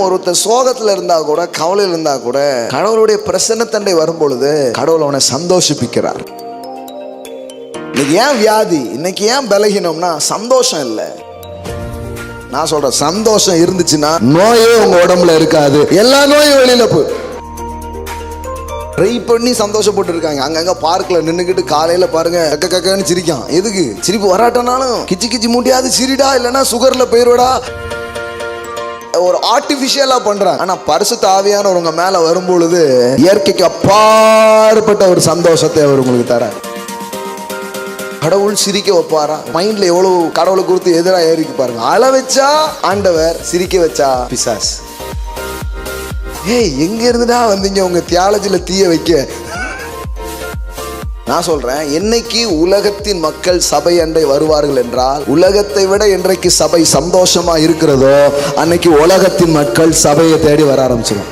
ஒருத்தர் சோகத்துல இருந்தா கூட, கவலையில் இருந்தா கூட, கடவுளுடைய பிரசன்னத்தண்டை வரும் பொழுது கடவுள் அவனை சந்தோஷிப்பிக்கிறார். இன்னைக்கு ஏன் வியாதி, இன்னைக்கு ஏன் பலகீனம்னா சந்தோஷம் இல்லை. நான் சொல்றேன், சந்தோஷம் இருந்துச்சுன்னா நோயே உங்க உடம்புல இருக்காது, எல்லா நோயும் வெளியில போய். ட்ரை பண்ணி சந்தோஷப்பட்டு இருக்காங்க. அங்கங்க பார்க்ல நின்னுக்கிட்டு காலையில பாருங்க கக்கன்னு சிரிக்கான். எதுக்கு சிரிப்பு வராட்டனாலும் கிச்சி கிச்சி மூட்டியாவது சிரிடா, இல்லைன்னா சுகர்ல போயிருவடா. ஒரு ஆர்டிபிஷியலா பண்றாங்க. ஆனா பரிசுத்த ஆவியானவர் உங்க மேல வரும்பொழுது இயற்கைக்கு அப்பாற்பட்ட ஒரு சந்தோஷத்தை அவர் உங்களுக்கு தர. கடவுள் சிரிக்க வைப்பாரா? மைண்ட்ல எவ்வளவு கடவுளை குறித்து எதிராக ஏறிக்கு பாருங்க. அழ வச்சா ஆண்டவர், சிரிக்க வச்சா பிசாஸ். ஏய், எங்க இருந்துடா வந்தீங்க உங்க தியாலஜில தீய வைக்க? நான் சொல்றேன், என்னைக்கு உலகத்தின் மக்கள் சபை அண்டை வருவார்கள் என்றால், உலகத்தை விட என்றைக்கு சபை சந்தோஷமா இருக்கிறதோ அன்னைக்கு உலகத்தின் மக்கள் சபையை தேடி வர ஆரம்பிச்சிடும்.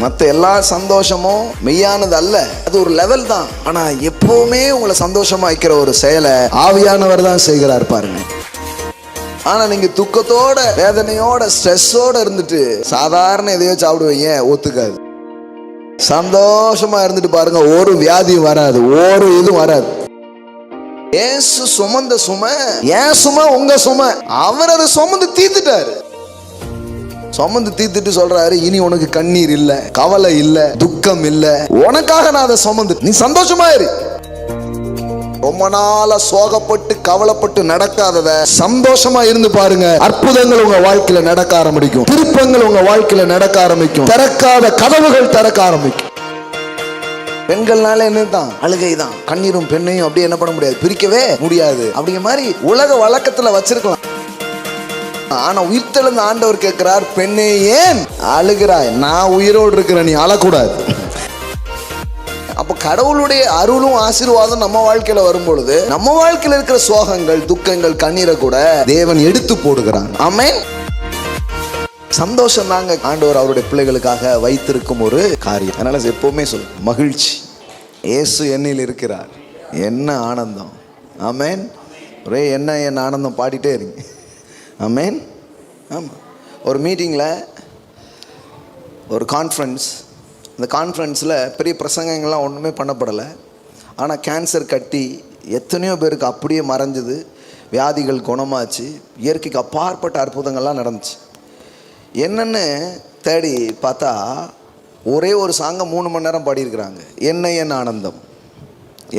மற்ற எல்லா சந்தோஷமும் மெய்யானது அல்ல, அது ஒரு லெவல் தான். ஆனா எப்பவுமே உங்களை சந்தோஷமா வைக்கிற ஒரு செயலை ஆவியானவர் தான் செய்கிறார் பாருங்க. ஆனா நீங்க துக்கத்தோட, வேதனையோட, ஸ்ட்ரெஸ்ஸோட இருந்துட்டு சாதாரண எதையோ சாப்பிடுவீங்க, ஒத்துக்காது. சந்தோஷமா இருந்துட்டு பாருங்க, ஒரு வியாதியும் வராது, ஒரு இதுவும் வராது. ஏசு சுமந்த சுமை, ஏன் சுமை உங்க சுமை. அவர் அதை சுமந்து தீர்த்துட்டாரு. சுமந்து தீர்த்துட்டு சொல்றாரு, இனி உனக்கு கண்ணீர் இல்ல, கவலை இல்ல, துக்கம் இல்ல. உனக்காக நான் அதை சுமந்து, நீ சந்தோஷமா இரு. ரொம்ப நாளா சோகப்பட்டு கவலைப்பட்டு நடக்காதத சந்தோஷமா இருந்து பாருங்க, அற்புதங்கள் உங்க வாழ்க்கையில நடக்க ஆரம்பிக்கும், திருப்பங்கள் உங்க வாழ்க்கையில நடக்க ஆரம்பிக்கும், திறக்காத கதவுகள் திறக்க ஆரம்பிக்கும். பெண்கள்னால என்னதான் அழுகை தான், கண்ணீரும் பெண்ணையும் அப்படியே என்ன பண்ண முடியாது, பிரிக்கவே முடியாது. அப்படிங்கிற மாதிரி உலக வழக்கத்துல வச்சிருக்கலாம். ஆனா உயிர்த்தெழுந்த ஆண்டவர் கேட்கிறார், பெண்ணே ஏன் அழுகிறாய்? நான் உயிரோடு இருக்கிறேன், நீ அழக்கூடாது. அப்ப கடவுளுடைய அருளும் ஆசீர்வாதம் நம்ம வாழ்க்கையில வரும் பொழுது, நம்ம வாழ்க்கையில இருக்கிற சோகங்கள், துக்கங்கள், கண்ணீரை கூட தேவன் எடுத்து போடுகிறான். ஆமென். சந்தோஷம் தாங்க ஆண்டவர் அவருடைய பிள்ளைகளுக்காக வைத்திருக்கும் ஒரு காரியம். அதனால எப்பவுமே சொல்லு, மகிழ்ச்சி. இயேசு என்னில் இருக்கிறார், என்ன ஆனந்தம். ஆமென். ஒரே என்ன என் ஆனந்தம் பாடிட்டே இருங்க. ஆமென். ஆமா, ஒரு மீட்டிங்ல, ஒரு கான்ஃபரன்ஸ். இந்த கான்ஃபரன்ஸில் பெரிய பிரசங்கங்கள்லாம் ஒன்றுமே பண்ணப்படலை. ஆனால் கேன்சர் கட்டி எத்தனையோ பேருக்கு அப்படியே மறைஞ்சது, வியாதிகள் குணமாச்சு, இயற்கைக்கு அப்பாற்பட்ட அற்புதங்கள்லாம் நடந்துச்சு. என்னென்னு தேடி பார்த்தா ஒரே ஒரு சாங்கை 3 மணி நேரம் பாடியிருக்கிறாங்க. என்ன என் ஆனந்தம்,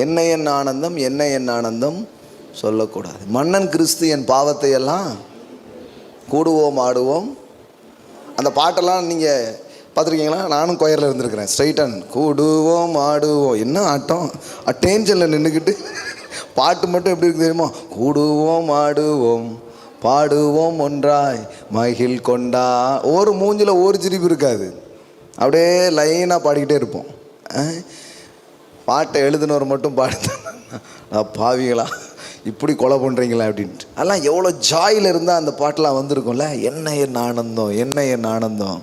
என்ன என் ஆனந்தம், என்ன என் ஆனந்தம் சொல்லக்கூடாது. மன்னன் கிறிஸ்து என் பாவத்தை எல்லாம் கூடுவோம் ஆடுவோம். அந்த பாட்டெல்லாம் நீங்கள் பார்த்துருக்கீங்களா? நானும் கொயரில் இருந்திருக்கிறேன். ஸ்ட்ரைட்டன் கூடுவோம் ஆடுவோம், என்ன ஆட்டம், அட்டென்ஷனில் நின்றுக்கிட்டு பாட்டு மட்டும் எப்படி இருக்கு தெரியுமா? கூடுவோம் ஆடுவோம் பாடுவோம் ஒன்றாய் மகிழ் கொண்டா. ஒரு மூஞ்சில் ஒரு சிரிப்பு இருக்காது, அப்படியே லைனாக பாடிக்கிட்டே இருப்போம். பாட்டை எழுதுனவர் மட்டும் பாடுதான், பாவிகளா இப்படி கொலை பண்ணுறீங்களா அப்படின்ட்டு. அதெல்லாம் எவ்வளோ ஜாயில் இருந்தால் அந்த பாட்டெலாம் வந்திருக்கும்ல. என்ன என் ஆனந்தம், என்ன என் ஆனந்தம்,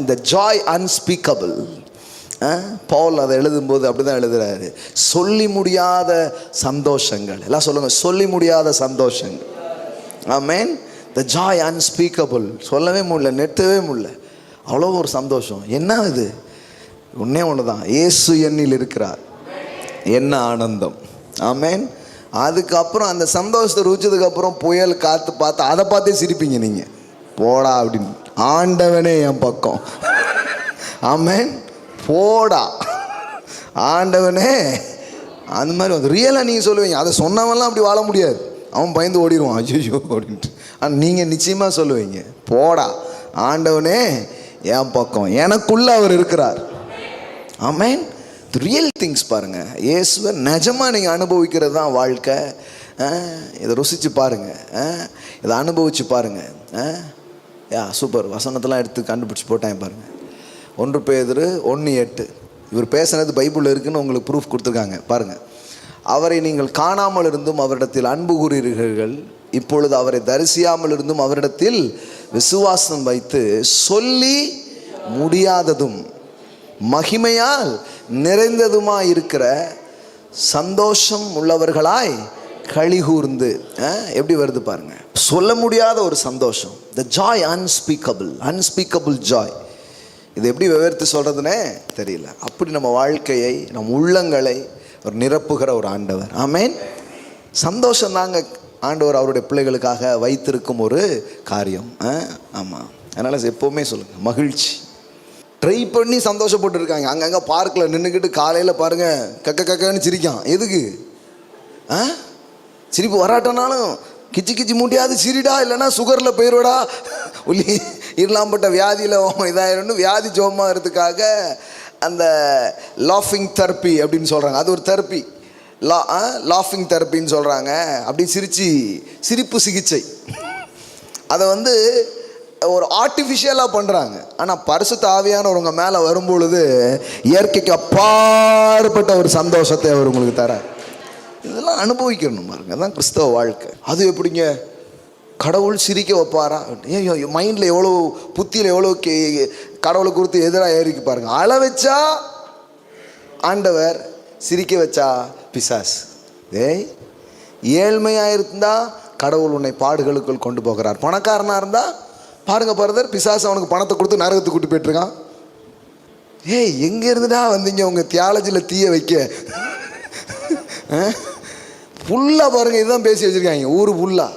the joy unspeakable. பவுல் அதை எழுதும்போது அப்படிதான் எழுதுறாரு, சொல்லி முடியாத சந்தோஷங்கள். எல்லாம் சொல்லுங்க, சொல்லி முடியாத சந்தோஷங்கள். ஆமென். the joy unspeakable, சொல்லவே முடியல, நிறுத்தவே முடியல, அவ்வளோ ஒரு சந்தோஷம். என்ன இது? ஒன்னே ஒன்று தான், இயேசு என்னில் இருக்கிறார், என்ன ஆனந்தம். ஆமென். அதுக்கப்புறம் அந்த சந்தோஷத்தை ருச்சதுக்கப்புறம் புயல் காற்று பார்த்து அதை பார்த்தே சிரிப்பீங்க நீங்கள், போடா அப்படின்னு. ஆண்டவனே என் பக்கம். ஆமென். போடா ஆண்டவனே. அந்த மாதிரி வந்து ரியலாக நீங்கள் சொல்லுவீங்க. அதை சொன்னவன்லாம் அப்படி வாழ முடியாது, அவன் பயந்து ஓடிடுவான் ஐயோ அப்படின்ட்டு. ஆனால் நீங்கள் நிச்சயமாக சொல்லுவீங்க, போடா ஆண்டவனே என் பக்கம், எனக்குள்ள அவர் இருக்கிறார். ஆமென். ரியல் திங்ஸ் பாருங்கள், இயேசுவை நிஜமாக நீங்கள் அனுபவிக்கிறது தான் வாழ்க்கை. இதை ருசித்து பாருங்கள், இதை அனுபவித்து பாருங்கள். சூப்பர். வசனத்தெல்லாம் எடுத்து கண்டுபிடிச்சி போட்டேன் பாருங்கள். 1 பேதுரு 1:8. இவர் பேசுனது பைபிளில் இருக்குன்னு உங்களுக்கு ப்ரூஃப் கொடுத்துருக்காங்க பாருங்கள். அவரை நீங்கள் காணாமல் இருந்தும் அவரிடத்தில் அன்பு கூறுகிறீர்கள், இப்பொழுது அவரை தரிசியாமல் இருந்தும் அவரிடத்தில் விசுவாசம் வைத்து சொல்லி முடியாததும் மகிமையால் நிறைந்ததுமாய் இருக்கிற சந்தோஷம் உள்ளவர்களாய் களிகூர்ந்து எப்படி வருது பாருங்க, சொல்ல முடியாத ஒரு சந்தோஷம். The joy unspeakable Joy. இது எப்படி விவரித்து சொல்றதுன்னே தெரியல. அப்படி நம்ம வாழ்க்கையை, நம் உள்ளங்களை ஒரு நிரப்புகிற ஒரு ஆண்டவர். ஆமேன். சந்தோஷம் தாங்க ஆண்டவர் அவருடைய பிள்ளைகளுக்காக வைத்திருக்கும் ஒரு காரியம். ஆமாம். அதனால் எப்போவுமே சொல்லுங்கள், மகிழ்ச்சி. ட்ரை பண்ணி சந்தோஷப்பட்டு இருக்காங்க. அங்கங்கே பார்க்கில் நின்றுக்கிட்டு காலையில் பாருங்கள் கக்கன்னு சிரிக்கான். எதுக்கு? சிரிப்பு வராட்டனாலும் கிச்சி மூட்டியாவது சிரிடா, இல்லைன்னா சுகரில் போயிடுவடா, ஒல்லி இருளாம்பட்ட வியாதியில் இதாயிரணும், வியாதி ஜோமாகிறதுக்காக அந்த லாஃபிங் தெரப்பி அப்படின்னு சொல்கிறாங்க. அது ஒரு தெரப்பி, லாஃபிங் தெரப்பின்னு சொல்கிறாங்க. அப்படி சிரிப்பு சிகிச்சை. அதை வந்து ஒரு ஆர்டிஃபிஷியலாக பண்ணுறாங்க. ஆனால் பரிசுத்த ஆவியானவர் உங்கள் மேலே வரும்பொழுது இயற்கைக்கு அப்பாற்பட்ட ஒரு சந்தோஷத்தை அவர் உங்களுக்கு தரார். இதெல்லாம் அனுபவிக்கணும் பாருங்க. அதுதான் கிறிஸ்தவ வாழ்க்கை. அது எப்படிங்க கடவுள் சிரிக்க வைப்பாரா? ஏன் மைண்டில் எவ்வளோ, புத்தியில் எவ்வளோ கடவுளை குறித்து எதிராக ஏறிக்கு பாருங்க. அழ வச்சா ஆண்டவர், சிரிக்க வச்சா பிசாஸ். ஏழ்மையாக இருந்தால் கடவுள் உன்னை பாடுகளுக்குள் கொண்டு போகிறார். பணக்காரனாக இருந்தால் பாருங்க பிரதர், பிசாசு அவனுக்கு பணத்தை கொடுத்து நரகத்துக்கு கூட்டி போயிட்டுருக்கான். எங்கே இருந்துடா வந்தீங்க உங்கள் தியாலஜியில் தீய வைக்க? ஃபுல்லாக பாருங்கள், இதுதான் பேசி வச்சுருக்காங்க ஊர் ஃபுல்லாக.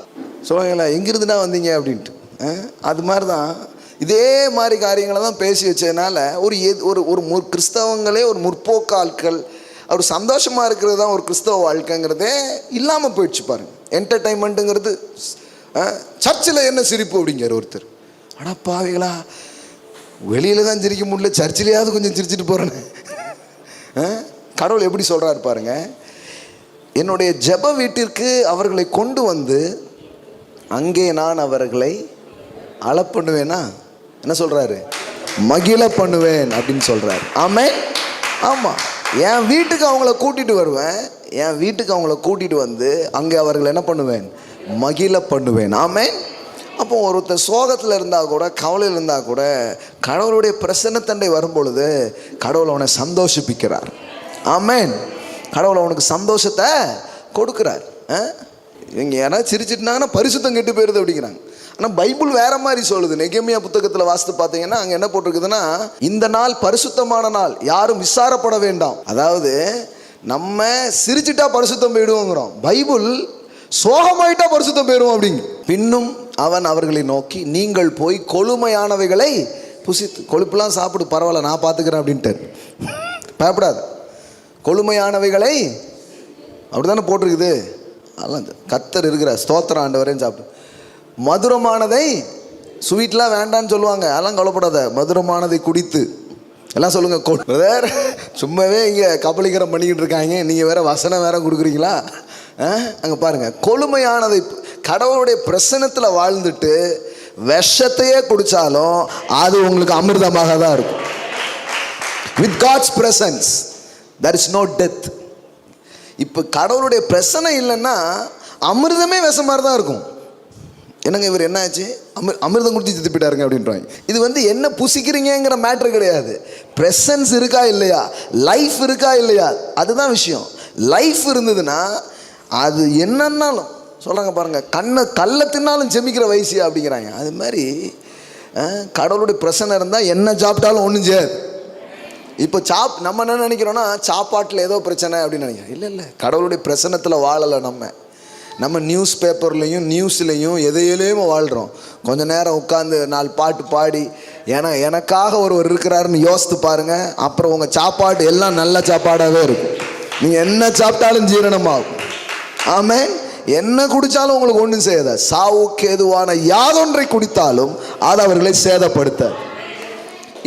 சொல்லுவாங்களா எங்கிருந்துடா வந்தீங்க அப்படின்ட்டு. அது மாதிரி தான், இதே மாதிரி காரியங்களை தான் பேசி வச்சதுனால ஒரு கிறிஸ்தவங்களே ஒரு முற்போக்கு ஆட்கள், அவர் சந்தோஷமாக இருக்கிறது தான் ஒரு கிறிஸ்தவ வாழ்க்கைங்கிறதே இல்லாமல் போயிடுச்சு பாருங்கள். என்டர்டைன்மெண்ட்டுங்கிறது, சர்ச்சில் என்ன சிரிப்பு அப்படிங்கிற ஒருத்தர். ஆனால் பாவிகளா, வெளியில் தான் சிரிக்க முடியல, சர்ச்சிலேயாவது கொஞ்சம் சிரிச்சிட்டு போகிறேன்னு. கடவுள் எப்படி சொல்கிறாரு பாருங்க, என்னுடைய ஜெப வீட்டிற்கு அவர்களை கொண்டு வந்து அங்கே நான் அவர்களை அழ பண்ணுவேனா, என்ன சொல்கிறாரு, மகிழ பண்ணுவேன் அப்படின்னு சொல்கிறாரு. ஆமென். ஆமாம், என் வீட்டுக்கு அவங்கள கூட்டிகிட்டு வருவேன். என் வீட்டுக்கு அவங்கள கூட்டிகிட்டு வந்து அங்கே அவர்களை என்ன பண்ணுவேன், மகிழ பண்ணுவேன். ஆமென். அப்போ ஒருத்தர் சோகத்தில் இருந்தால் கூட, கவலையில் இருந்தால் கூட, கடவுளுடைய பிரசன்னத்தண்டை வரும்பொழுது கடவுள் அவனை சந்தோஷிப்பிக்கிறார். ஆமென். கடவுள் அவனுக்கு சந்தோஷத்தை கொடுக்குறார். இவங்க யாராவது சிரிச்சிட்டுனாங்கன்னா பரிசுத்தம் கெட்டு போயிருது அப்படிங்கிறாங்க. ஆனால் பைபிள் வேற மாதிரி சொல்லுது. நெகேமியா புத்தகத்தில் வாசித்து பார்த்தீங்கன்னா அங்கே என்ன போட்டிருக்குதுன்னா, இந்த நாள் பரிசுத்தமான நாள், யாரும் விசாரப்பட வேண்டாம். அதாவது நம்ம சிரிச்சிட்டா பரிசுத்தம் போயிடுவோங்கிறோம். பைபிள் சோகமாயிட்டா பரிசுத்தம் போயிடுவோம் அப்படிங்க. பின்னும் அவன் அவர்களை நோக்கி, நீங்கள் போய் கொழுமையானவைகளை புசித்து, கொழுப்புலாம் சாப்பிடு பரவாயில்ல நான் பார்த்துக்கிறேன் அப்படின்ட்டு, பயப்படாது, கொழுமையானவைகளை அப்படித்தானே போட்டிருக்குது. அதெல்லாம் கர்த்தர் இருக்கிற ஸ்தோத்திரம் ஆண்டவரேன்னு சாப்பிடு. மதுரமானதை, ஸ்வீட்லாம் வேண்டான்னு சொல்லுவாங்க, அதெல்லாம் கவலைப்படாத, மதுரமானதை குடித்து எல்லாம் சொல்லுங்க. பிரதர் சும்மாவே இங்கே கபலீகரம் பண்ணிக்கிட்டு இருக்காங்க, நீங்கள் வேற வசனம் வேற கொடுக்குறீங்களா? அங்கே பாருங்க, கொழுமையானதை, கடவுளுடைய பிரசன்னத்தில் வாழ்ந்துட்டு விஷத்தையே குடித்தாலும் அது உங்களுக்கு அமிர்தமாக தான் இருக்கும். With God's presence there is no death. இப்போ கடவுளுடைய பிரசனை இல்லைன்னா அமிர்தமே விஷம் மாதிரி தான் இருக்கும். என்னங்க இவர் என்ன ஆச்சு, அமிர்தம் குடிச்சு செத்து போயிட்டாருங்க அப்படின்றாங்க. இது வந்து என்ன புசிக்கிறீங்கிற மேட்ரு கிடையாது. பிரசன்ஸ் இருக்கா இல்லையா, லைஃப் இருக்கா இல்லையா, அதுதான் விஷயம். லைஃப் இருந்ததுன்னா அது என்னன்னாலும் சொல்கிறாங்க பாருங்கள், கல்லை தின்னாலும் செமிக்கிற வயசியா அப்படிங்கிறாங்க. அது மாதிரி கடவுளுடைய பிரசனை இருந்தால் என்ன சாப்பிட்டாலும் ஒன்றும் செய்யாது. இப்போ நம்ம என்ன நினைக்கிறோன்னா சாப்பாட்டில் ஏதோ பிரச்சனை அப்படின்னு நினைக்கிறோம். இல்லை, கடவுளுடைய பிரசன்னத்தில் வாழலை. நம்ம நியூஸ் பேப்பர்லேயும் நியூஸ்லேயும் எதையிலையும் வாழ்கிறோம். கொஞ்சம் நேரம் உட்காந்து 4 பாட்டு பாடி எனக்காக ஒருவர் இருக்கிறாருன்னு யோசித்து பாருங்கள். அப்புறம் உங்கள் சாப்பாடு எல்லாம் நல்ல சாப்பாடாகவே இருக்கும். நீங்கள் என்ன சாப்பிட்டாலும் ஜீரணமாகும். ஆமென். என்ன குடித்தாலும் உங்களுக்கு ஒன்றும் செய்யாத. சாவுக்கு எதுவான யாதொன்றை குடித்தாலும் அது அவர்களை சேதப்படுத்த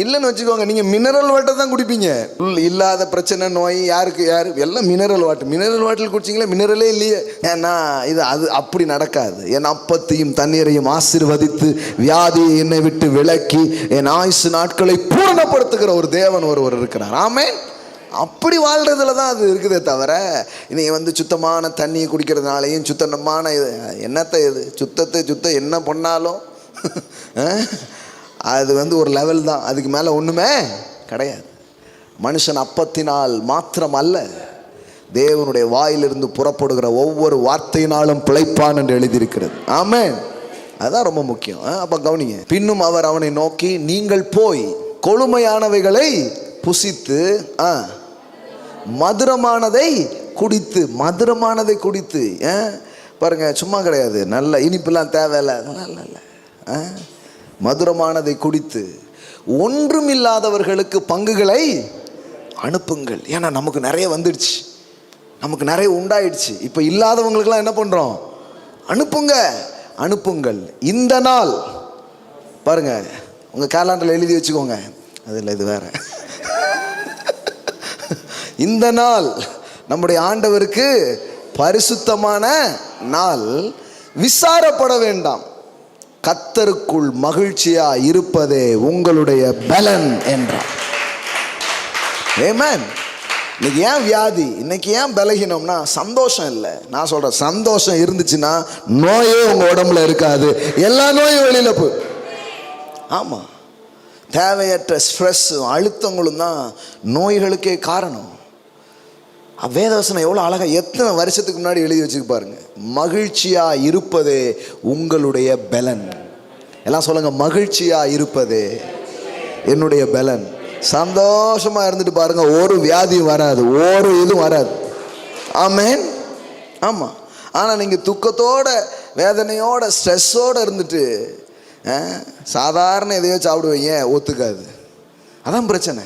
இல்லைன்னு வச்சுக்கோங்க. நீங்கள் மினரல் வாட்டர் தான் குடிப்பீங்க. இல்லாத பிரச்சனை, நோய் யாருக்கு எல்லாம் மினரல் வாட்டர் குடிச்சிங்களா? மினரலே இல்லையே. ஏன்னா அது அப்படி நடக்காது. என் அப்பத்தையும் தண்ணீரையும் ஆசீர்வதித்து வியாதியை என்னை விட்டு விலக்கி என் ஆயுசு நாட்களை பூரணப்படுத்துகிற ஒரு தேவன் ஒருவர் இருக்கிறார். ஆமென். அப்படி வாழ்கிறதுல தான் அது இருக்குதே தவிர, நீங்கள் சுத்தமான தண்ணியை குடிக்கிறதுனாலையும் சுத்தமான என்னத்தை சுத்தம் என்ன பண்ணாலும் அது ஒரு லெவல் தான். அதுக்கு மேலே ஒன்றுமே கிடையாது. மனுஷன் அப்பத்தினால் மாத்திரம் அல்ல, தேவனுடைய வாயிலிருந்து புறப்படுகிற ஒவ்வொரு வார்த்தையினாலும் பிழைப்பான் என்று எழுதியிருக்கிறது. ஆமென். அதுதான் ரொம்ப முக்கியம். அப்ப கவனிங்க. பின்னும் அவர் அவனை நோக்கி, நீங்கள் போய் கொழுமையானவைகளை புசித்து மதுரமானதை குடித்து. மதுரமானதை குடித்து பாருங்க, சும்மா கிடையாது, நல்ல இனிப்புலாம் தேவையில்லை, மதுரமானதை குடித்து ஒன்றுமில்லாதவர்களுக்கு பங்குகளை அனுப்புங்கள். ஏன்னா நமக்கு நிறைய வந்துடுச்சு, நமக்கு நிறைய உண்டாயிடுச்சு. இப்போ இல்லாதவங்களுக்கெல்லாம் என்ன பண்ணுறோம்? அனுப்புங்கள். இந்த நாள் பாருங்க, உங்கள் கேலண்டரில் எழுதி வச்சுக்கோங்க, அதில் இது வேற. இந்த நாள் நம்முடைய ஆண்டவருக்கு பரிசுத்தமான நாள், விசாரப்பட வேண்டாம், கர்த்தருக்குள் மகிழ்ச்சியா இருப்பதே உங்களுடைய பலன் என்றார். ஆமென். இன்னைக்கு ஏன் வியாதி, இன்னைக்கு ஏன் பலகீனம்னா சந்தோஷம் இல்லை. நான் சொல்றேன், சந்தோஷம் இருந்துச்சுன்னா நோயே உங்க உடம்புல இருக்காது, எல்லா நோயும் வெளியில போய். ஆமா, தேவையற்ற ஸ்ட்ரெஸ்ஸும் அழுத்தங்களும் தான் நோய்களுக்கே காரணம். வேதவசனம் எவ்வளோ அழகா, எத்தனை வருஷத்துக்கு முன்னாடி எழுதி வச்சுக்கு பாருங்க. மகிழ்ச்சியா இருப்பதே உங்களுடைய பலன். எல்லாம் சொல்லுங்க, மகிழ்ச்சியா இருப்பதே என்னுடைய பலன். சந்தோஷமா இருந்துட்டு பாருங்க, ஒரு வியாதியும் வராது, ஒரு இதுவும் வராது. ஆமென். ஆமா. ஆனா நீங்க துக்கத்தோட, வேதனையோட, ஸ்ட்ரெஸ்ஸோட இருந்துட்டு சாதாரண எதையோ சாப்பிடுவீங்க, ஒத்துக்காது. அதான் பிரச்சனை.